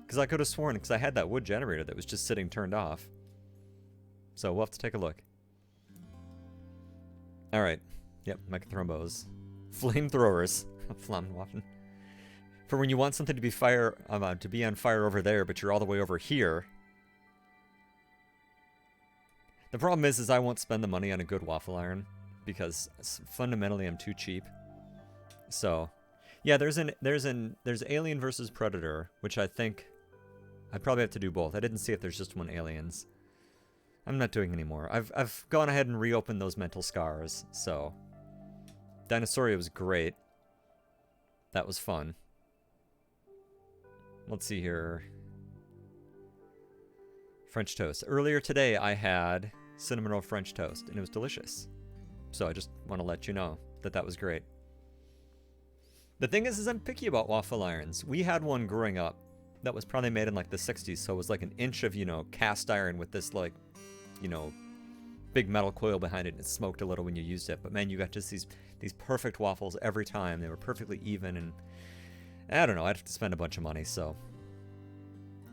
Because I could have sworn, because I had that wood generator that was just sitting turned off. So we'll have to take a look. Alright. Yep, mechathrombos. Flamethrowers. Flammenwaffen. For when you want something to be on fire over there, but you're all the way over here. The problem is I won't spend the money on a good waffle iron, because fundamentally I'm too cheap. So, yeah, there's Alien versus Predator, which I think I'd probably have to do both. I didn't see if there's just one Aliens. I'm not doing any more. I've gone ahead and reopened those mental scars, so. Dinosauria was great. That was fun. Let's see here. French toast. Earlier today I had cinnamon roll French toast, and it was delicious. So I just want to let you know that that was great. The thing is I'm picky about waffle irons. We had one growing up that was probably made in like the 60s, so it was like an inch of, you know, cast iron with this like, you know, big metal coil behind it, and it smoked a little when you used it. But man, you got just these perfect waffles every time. They were perfectly even, and I don't know, I'd have to spend a bunch of money, so.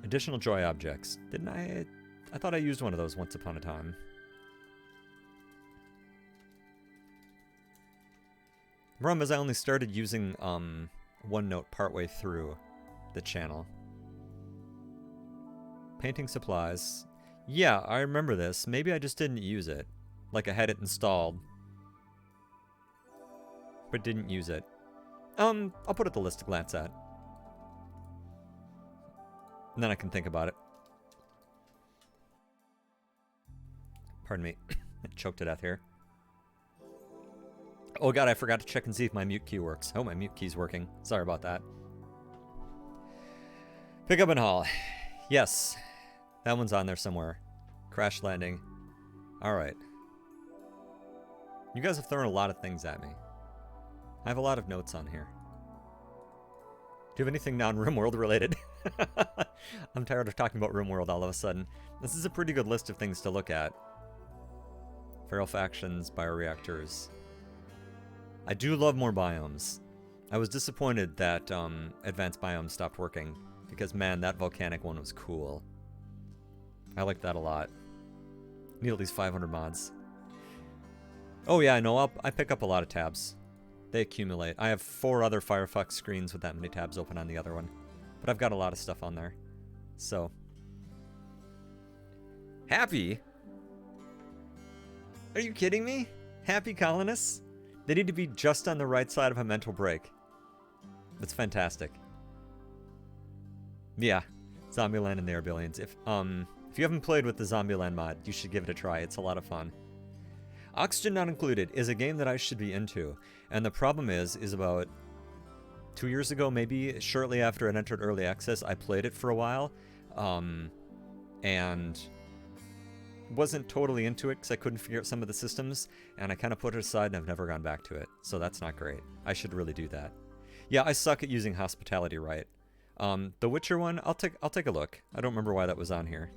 Additional joy objects. Didn't I? I thought I used one of those once upon a time. Problem is I only started using OneNote partway through the channel. Painting supplies. Yeah, I remember this. Maybe I just didn't use it. Like I had it installed, but didn't use it. I'll put it the list to glance at. And then I can think about it. Pardon me. Choked to death here. Oh god, I forgot to check and see if my mute key works. Oh, my mute key's working. Sorry about that. Pick up and haul. Yes. That one's on there somewhere. Crash landing. Alright. You guys have thrown a lot of things at me. I have a lot of notes on here. Do you have anything non-Rimworld related? I'm tired of talking about Rimworld all of a sudden. This is a pretty good list of things to look at. Feral factions, bioreactors. I do love more biomes. I was disappointed that advanced biomes stopped working, because man, that volcanic one was cool. I like that a lot. Need at least 500 mods. Oh yeah, I know, I pick up a lot of tabs. They accumulate. I have 4 other Firefox screens with that many tabs open on the other one. But I've got a lot of stuff on there. So. Happy? Are you kidding me? Happy colonists? They need to be just on the right side of a mental break. That's fantastic. Yeah. Zombieland and the Arbillions. If you haven't played with the Zombieland mod, you should give it a try. It's a lot of fun. Oxygen Not Included is a game that I should be into. And the problem is about 2 years ago, maybe, shortly after it entered early access, I played it for a while. And wasn't totally into it because I couldn't figure out some of the systems. And I kind of put it aside and I've never gone back to it. So that's not great. I should really do that. Yeah, I suck at using hospitality right. The Witcher one, I'll take a look. I don't remember why that was on here.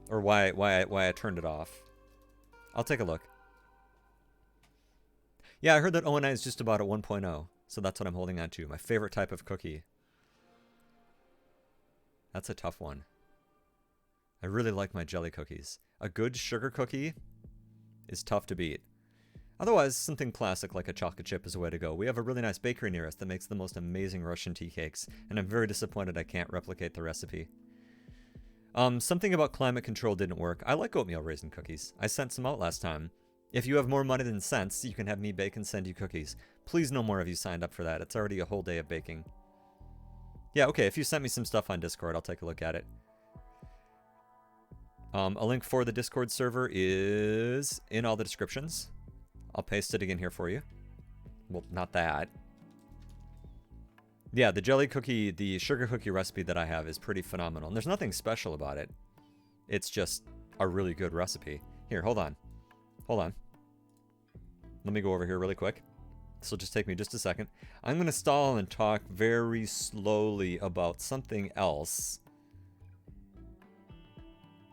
Or why I turned it off. I'll take a look. Yeah, I heard that ONI is just about at 1.0, so that's what I'm holding on to. My favorite type of cookie. That's a tough one. I really like my jelly cookies. A good sugar cookie is tough to beat. Otherwise, something classic like a chocolate chip is a way to go. We have a really nice bakery near us that makes the most amazing Russian tea cakes, and I'm very disappointed I can't replicate the recipe. Something about climate control didn't work. I like oatmeal raisin cookies. I sent some out last time. If you have more money than cents, you can have me bake and send you cookies. Please, no more of you signed up for that. It's already a whole day of baking. Yeah, okay, if you sent me some stuff on Discord, I'll take a look at it. A link for the Discord server is in all the descriptions. I'll paste it again here for you. Well, not that. Yeah, the jelly cookie, the sugar cookie recipe that I have is pretty phenomenal. And there's nothing special about it. It's just a really good recipe. Here, hold on. Hold on. Let me go over here really quick. This will just take me just a second. I'm going to stall and talk very slowly about something else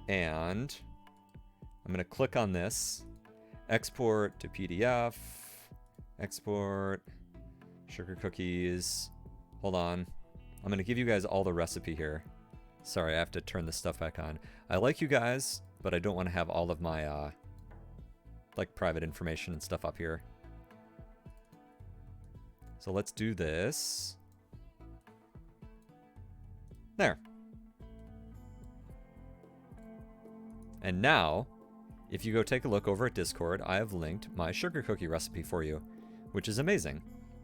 And I'm going to click on this, export to PDF, export, sugar cookies. Hold on. I'm going to give you guys all the recipe here. Sorry, I have to turn this stuff back on. I like you guys, but I don't want to have all of my, like, private information and stuff up here. So let's do this. There. And now, if you go take a look over at Discord, I have linked my sugar cookie recipe for you, which is amazing.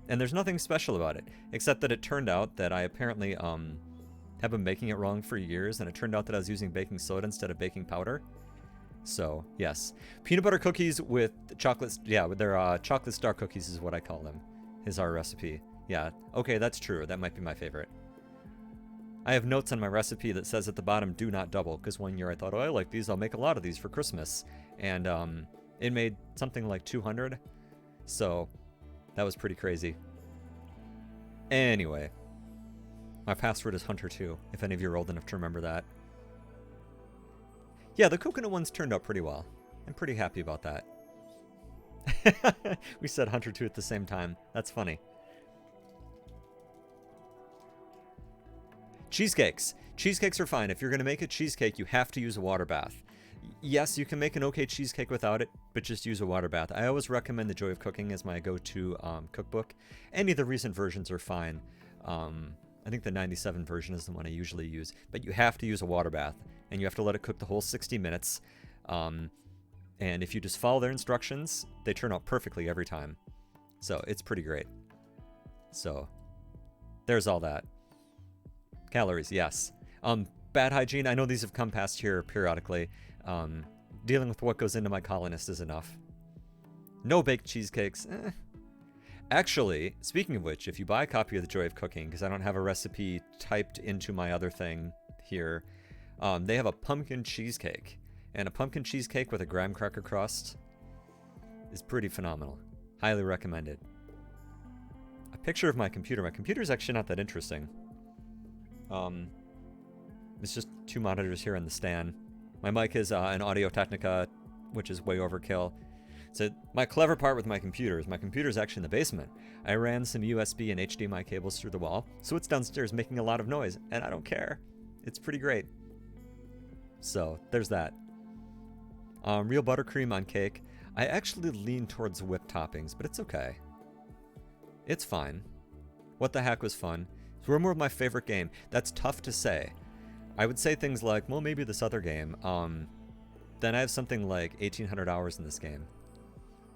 And there's nothing special about it, except that it turned out that I apparently have been making it wrong for years, and it turned out that I was using baking soda instead of baking powder. So, yes. Peanut butter cookies with chocolate, yeah, with their chocolate star cookies is what I call them, is our recipe. Yeah, okay, that's true. That might be my favorite. I have notes on my recipe that says at the bottom, do not double, because one year I thought, oh, I like these, I'll make a lot of these for Christmas. And it made something like 200, so that was pretty crazy. Anyway, my password is Hunter2, if any of you are old enough to remember that. Yeah, the coconut ones turned out pretty well. I'm pretty happy about that. We said Hunter2 at the same time. That's funny. Cheesecakes. Cheesecakes are fine. If you're going to make a cheesecake, you have to use a water bath. Yes, you can make an okay cheesecake without it, but just use a water bath. I always recommend The Joy of Cooking as my go-to cookbook. Any of the recent versions are fine. I think the 97 version is the one I usually use. But you have to use a water bath, and you have to let it cook the whole 60 minutes. And if you just follow their instructions, they turn out perfectly every time. So it's pretty great. So there's all that. Calories, yes. Bad hygiene, I know these have come past here periodically. Dealing with what goes into my Colonist is enough. No baked cheesecakes. Actually, speaking of which, if you buy a copy of The Joy of Cooking, because I don't have a recipe typed into my other thing here, they have a pumpkin cheesecake. And a pumpkin cheesecake with a graham cracker crust is pretty phenomenal. Highly recommended. A picture of my computer. My computer's actually not that interesting. It's just two monitors here on the stand. My mic is an Audio Technica, which is way overkill. So my clever part with my computer is my computer is actually in the basement. I ran some USB and HDMI cables through the wall, so it's downstairs making a lot of noise, and I don't care. It's pretty great. So there's that. Real buttercream on cake. I actually lean towards whipped toppings, but it's okay. It's fine. What the heck was fun? Rimworld, my favorite game. That's tough to say. I would say things like, well, maybe this other game. Then I have something like 1,800 hours in this game.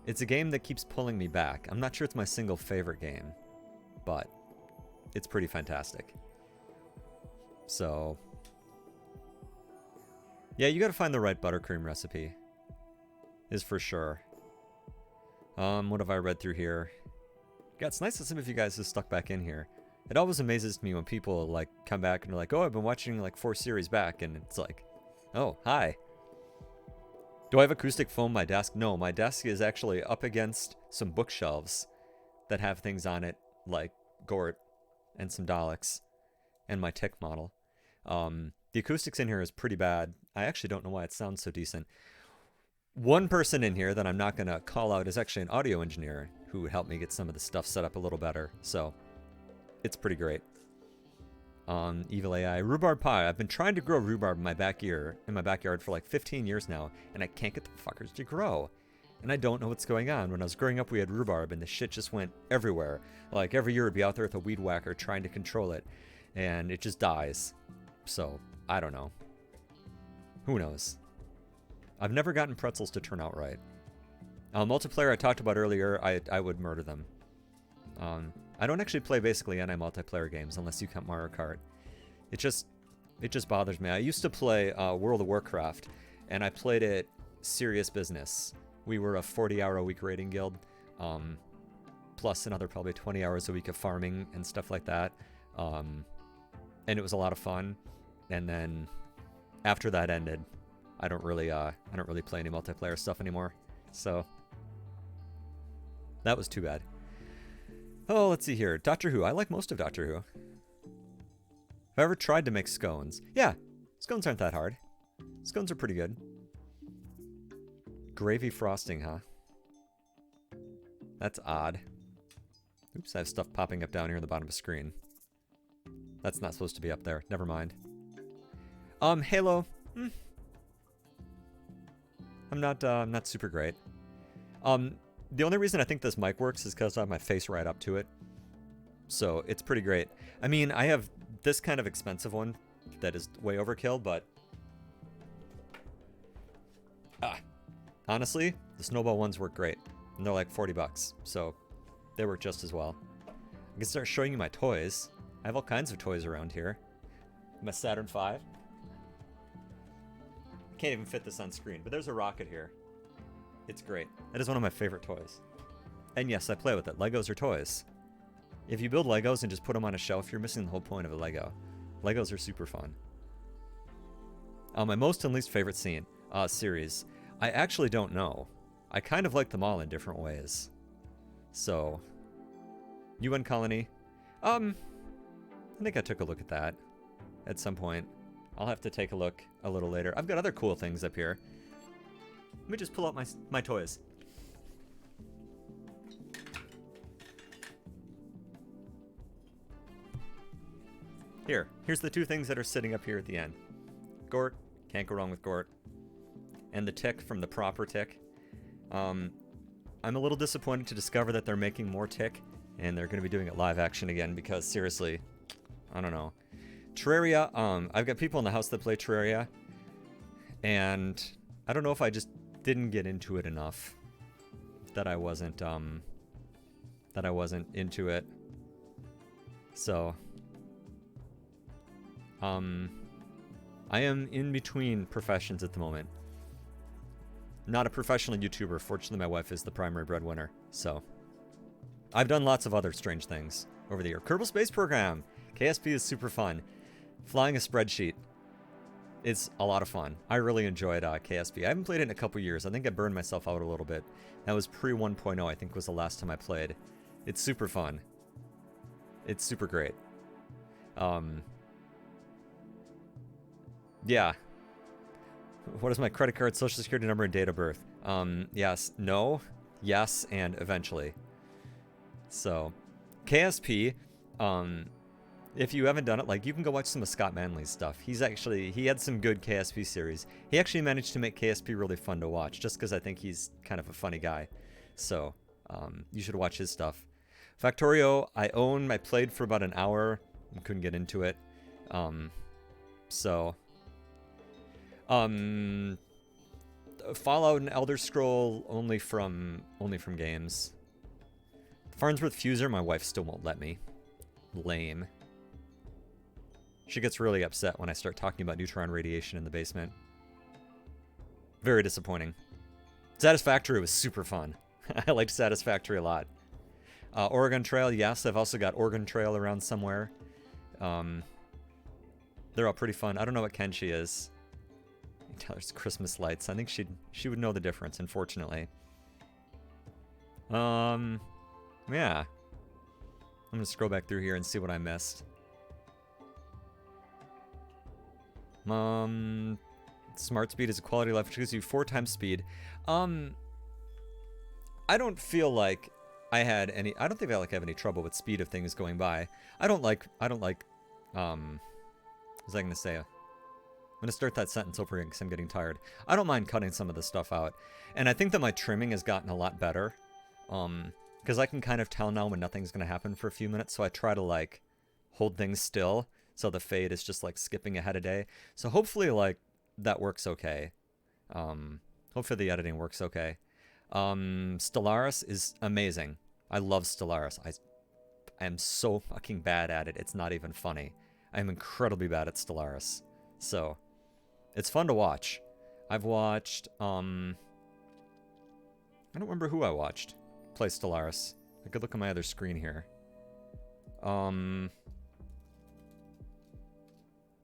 It's a game that keeps pulling me back. I'm not sure it's my single favorite game, but it's pretty fantastic. So, yeah, you gotta find the right buttercream recipe, is for sure. What have I read through here? Yeah, it's nice that some of you guys have stuck back in here. It always amazes me when people like come back and are like, oh, I've been watching like 4 series back, and it's like, oh, hi. Do I have acoustic foam on my desk? No, my desk is actually up against some bookshelves that have things on it like Gort and some Daleks and my Tick model. The acoustics in here is pretty bad. I actually don't know why it sounds so decent. One person in here that I'm not going to call out is actually an audio engineer who helped me get some of the stuff set up a little better. So it's pretty great. Evil AI. Rhubarb pie. I've been trying to grow rhubarb in my backyard for like 15 years now, and I can't get the fuckers to grow. And I don't know what's going on. When I was growing up, we had rhubarb, and the shit just went everywhere. Like every year, I'd be out there with a weed whacker trying to control it, and it just dies. So I don't know. Who knows? I've never gotten pretzels to turn out right. Multiplayer I talked about earlier, I would murder them. I don't actually play basically any multiplayer games unless you count Mario Kart. It just bothers me. I used to play World of Warcraft, and I played it serious business. We were a 40-hour-a-week raiding guild, plus another probably 20 hours a week of farming and stuff like that. And it was a lot of fun. And then after that ended, I don't really play any multiplayer stuff anymore. So that was too bad. Oh, let's see here. Doctor Who. I like most of Doctor Who. Have I ever tried to make scones? Yeah, scones aren't that hard. Scones are pretty good. Gravy frosting, huh? That's odd. Oops, I have stuff popping up down here at the bottom of the screen. That's not supposed to be up there. Never mind. Halo. I'm not super great. The only reason I think this mic works is because I have my face right up to it. So it's pretty great. I mean, I have this kind of expensive one that is way overkill, but honestly, the Snowball ones work great. And they're like 40 bucks, so they work just as well. I can start showing you my toys. I have all kinds of toys around here. My Saturn V. I can't even fit this on screen, but there's a rocket here. It's great. That is one of my favorite toys. And yes, I play with it. Legos are toys. If you build Legos and just put them on a shelf, you're missing the whole point of a Lego. Legos are super fun. My most and least favorite series. I actually don't know. I kind of like them all in different ways. So, UN Colony. I think I took a look at that at some point. I'll have to take a look a little later. I've got other cool things up here. Let me just pull out my toys. Here's the two things that are sitting up here at the end. Gort, can't go wrong with Gort. And the Tick from the proper Tick. I'm a little disappointed to discover that they're making more Tick, and they're going to be doing it live action again because seriously, I don't know. Terraria, I've got people in the house that play Terraria, and I don't know if I just didn't get into it enough that I wasn't into it. So, I am in between professions at the moment. Not a professional YouTuber. Fortunately, my wife is the primary breadwinner. So, I've done lots of other strange things over the year. Kerbal Space Program. KSP is super fun. Flying a spreadsheet is a lot of fun. I really enjoyed KSP. I haven't played it in a couple years. I think I burned myself out a little bit. That was pre 1.0, I think was the last time I played. It's super fun. It's super great. Yeah. What is my credit card, social security number, and date of birth? Yes, no, yes, and eventually. So, KSP, if you haven't done it, like, you can go watch some of Scott Manley's stuff. He had some good KSP series. He actually managed to make KSP really fun to watch, just because I think he's kind of a funny guy. So, you should watch his stuff. Factorio, I played for about an hour, and couldn't get into it. Fallout and Elder Scroll only from games. Farnsworth Fuser, my wife still won't let me. Lame. She gets really upset when I start talking about neutron radiation in the basement. Very disappointing. Satisfactory was super fun. I liked Satisfactory a lot. Oregon Trail, yes, I've also got Oregon Trail around somewhere. They're all pretty fun. I don't know what Kenshi is. There's Christmas lights. I think she would know the difference, unfortunately. Yeah. I'm gonna scroll back through here and see what I missed. Smart speed is a quality of life which gives you 4 times speed. I don't feel like I had any. I don't think I have any trouble with speed of things going by. I don't like. What was I gonna say? I'm gonna start that sentence over again because I'm getting tired. I don't mind cutting some of the stuff out, and I think that my trimming has gotten a lot better. Because I can kind of tell now when nothing's gonna happen for a few minutes, so I try to like hold things still, so the fade is just like skipping ahead a day. So hopefully like that works okay. Hopefully the editing works okay. Stellaris is amazing. I love Stellaris. I am so fucking bad at it. It's not even funny. I'm incredibly bad at Stellaris. So it's fun to watch. I've watched I don't remember who I watched play Stellaris. I could look on my other screen here.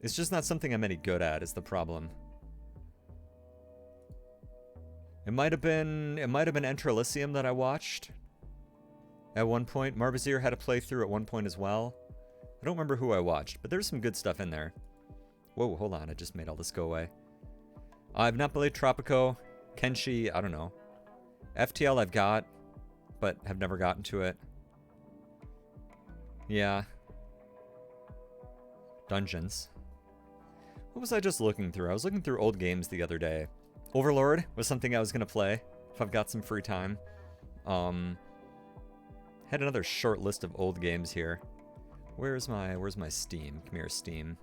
It's just not something I'm any good at is the problem. It might have been Enter Elysium that I watched at one point. Marbazier had a playthrough at one point as well. I don't remember who I watched, but there's some good stuff in there. Whoa, hold on, I just made all this go away. I've not played Tropico. Kenshi, I don't know. FTL I've got, but have never gotten to it. Yeah. Dungeons. What was I just looking through? I was looking through old games the other day. Overlord was something I was going to play if I've got some free time. Had another short list of old games here. Where's my Steam? Come here, Steam.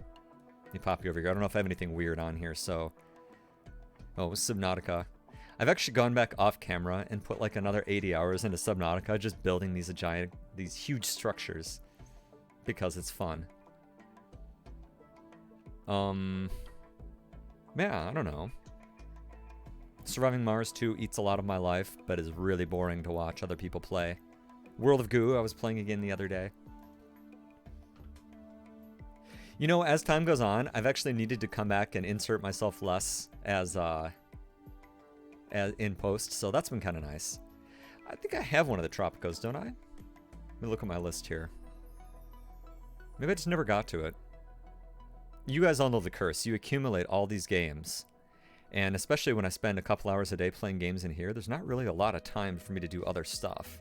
Let me pop you over here. I don't know if I have anything weird on here, so... Oh, it was Subnautica. I've actually gone back off camera and put like another 80 hours into Subnautica, just building these huge structures. Because it's fun. Yeah, I don't know. Surviving Mars 2 eats a lot of my life, but is really boring to watch other people play. World of Goo, I was playing again the other day. You know, as time goes on, I've actually needed to come back and insert myself less as in post, so that's been kind of nice. I think I have one of the Tropicos, don't I? Let me look at my list here. Maybe I just never got to it. You guys all know the curse. You accumulate all these games. And especially when I spend a couple hours a day playing games in here, there's not really a lot of time for me to do other stuff.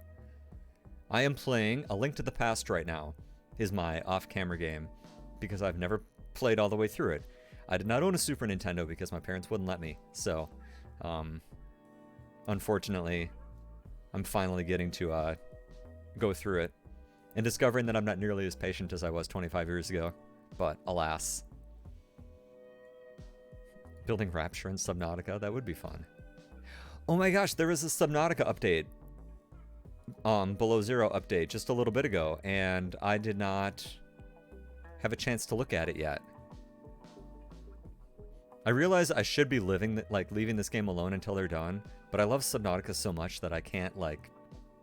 I am playing A Link to the Past right now, is my off-camera game, because I've never played all the way through it. I did not own a Super Nintendo because my parents wouldn't let me, so unfortunately, I'm finally getting to go through it, and discovering that I'm not nearly as patient as I was 25 years ago, but alas. Building Rapture in Subnautica, that would be fun. Oh my gosh, there was a Subnautica update. Below Zero update just a little bit ago, and I did not have a chance to look at it yet. I realize I should be leaving this game alone until they're done, but I love Subnautica so much that I can't, like,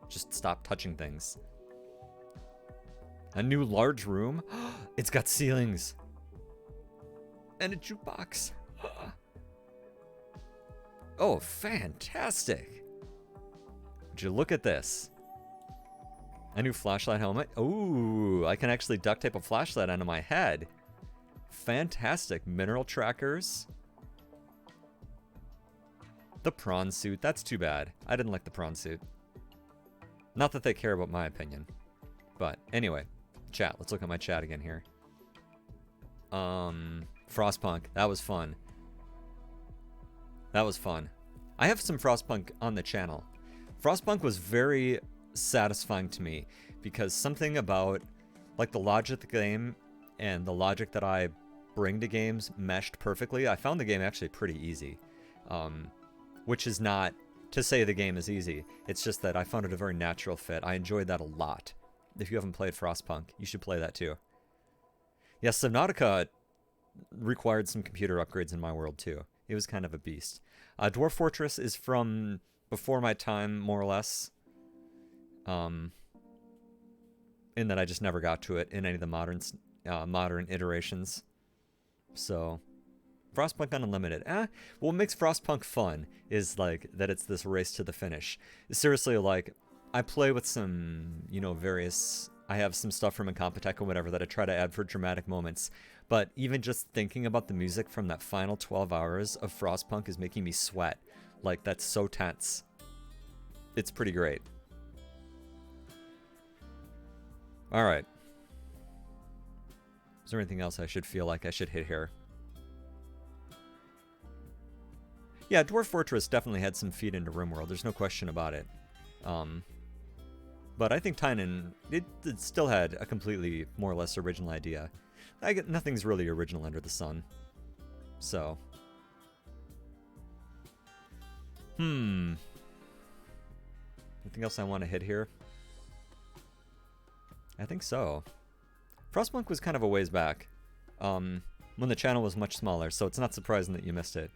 just stop touching things. A new large room? It's got ceilings! And a jukebox! Oh, fantastic! Would you look at this? A new flashlight helmet. Ooh, I can actually duct tape a flashlight onto my head. Fantastic. Mineral trackers. The prawn suit. That's too bad. I didn't like the prawn suit. Not that they care about my opinion. But anyway, chat. Let's look at my chat again here. Frostpunk. That was fun. That was fun. I have some Frostpunk on the channel. Frostpunk was very satisfying to me because something about like the logic of the game and the logic that I bring to games meshed perfectly. I found the game actually pretty easy, which is not to say the game is easy. It's just that I found it a very natural fit. I enjoyed that a lot. If you haven't played Frostpunk, you should play that too. Yes, Subnautica required some computer upgrades in my world too. It was kind of a beast. Dwarf Fortress is from before my time, more or less. In that I just never got to it in any of the modern iterations. So, Frostpunk Unlimited. What makes Frostpunk fun is like that it's this race to the finish. Seriously, like I play with some, various. I have some stuff from Incompetech or whatever that I try to add for dramatic moments. But even just thinking about the music from that final 12 hours of Frostpunk is making me sweat. Like, that's so tense. It's pretty great. Alright. Is there anything else I should feel like I should hit here? Yeah, Dwarf Fortress definitely had some feet into Rimworld. There's no question about it. But I think Tynan, it still had a completely, more or less, original idea. Nothing's really original under the sun. So. Anything else I want to hit here? I think so. Frostpunk was kind of a ways back. When the channel was much smaller, so it's not surprising that you missed it.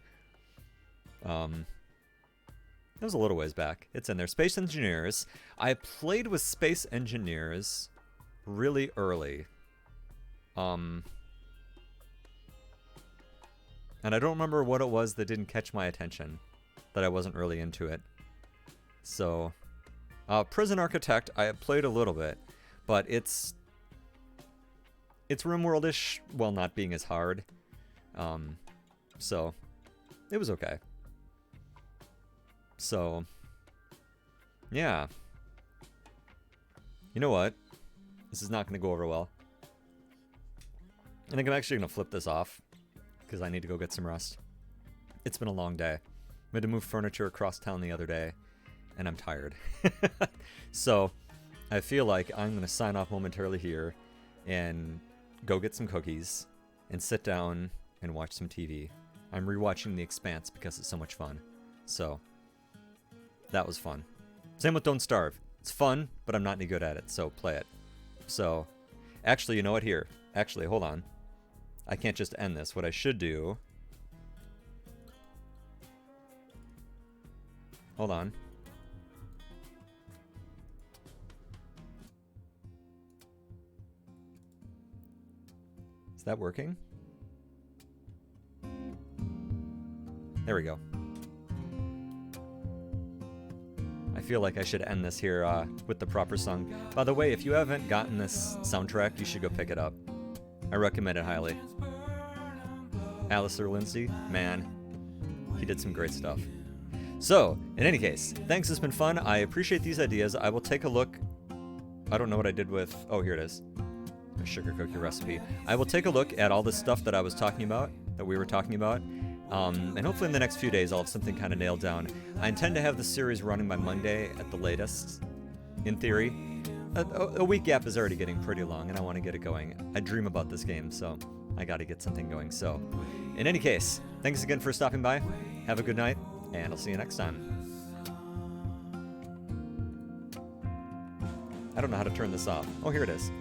It was a little ways back. It's in there. Space Engineers. I played with Space Engineers really early. And I don't remember what it was that didn't catch my attention. That I wasn't really into it. So, Prison Architect, I played a little bit. But it's Rimworld-ish while not being as hard. So, it was okay. So, yeah. You know what? This is not going to go over well. I think I'm actually going to flip this off because I need to go get some rest. It's been a long day. I had to move furniture across town the other day, and I'm tired. So, I feel like I'm going to sign off momentarily here and go get some cookies and sit down and watch some TV. I'm rewatching The Expanse because it's so much fun. So, that was fun. Same with Don't Starve. It's fun, but I'm not any good at it, so play it. So, actually, you know what? Here. Actually, hold on. I can't just end this. What I should do... Hold on. Is that working? There we go. I feel like I should end this here with the proper song. By the way, if you haven't gotten this soundtrack, you should go pick it up. I recommend it highly. Alistair Lindsay, man, he did some great stuff. So, in any case, thanks, it's been fun. I appreciate these ideas. I will take a look. I don't know what I did with... Oh, here it is. A sugar cookie recipe. I will take a look at all the stuff that I was talking about, that we were talking about. And hopefully in the next few days I'll have something kind of nailed down. I intend to have the series running by Monday at the latest, in theory. A week gap is already getting pretty long, and I want to get it going. I dream about this game, so I got to get something going. So, in any case, thanks again for stopping by. Have a good night, and I'll see you next time. I don't know how to turn this off. Oh, here it is.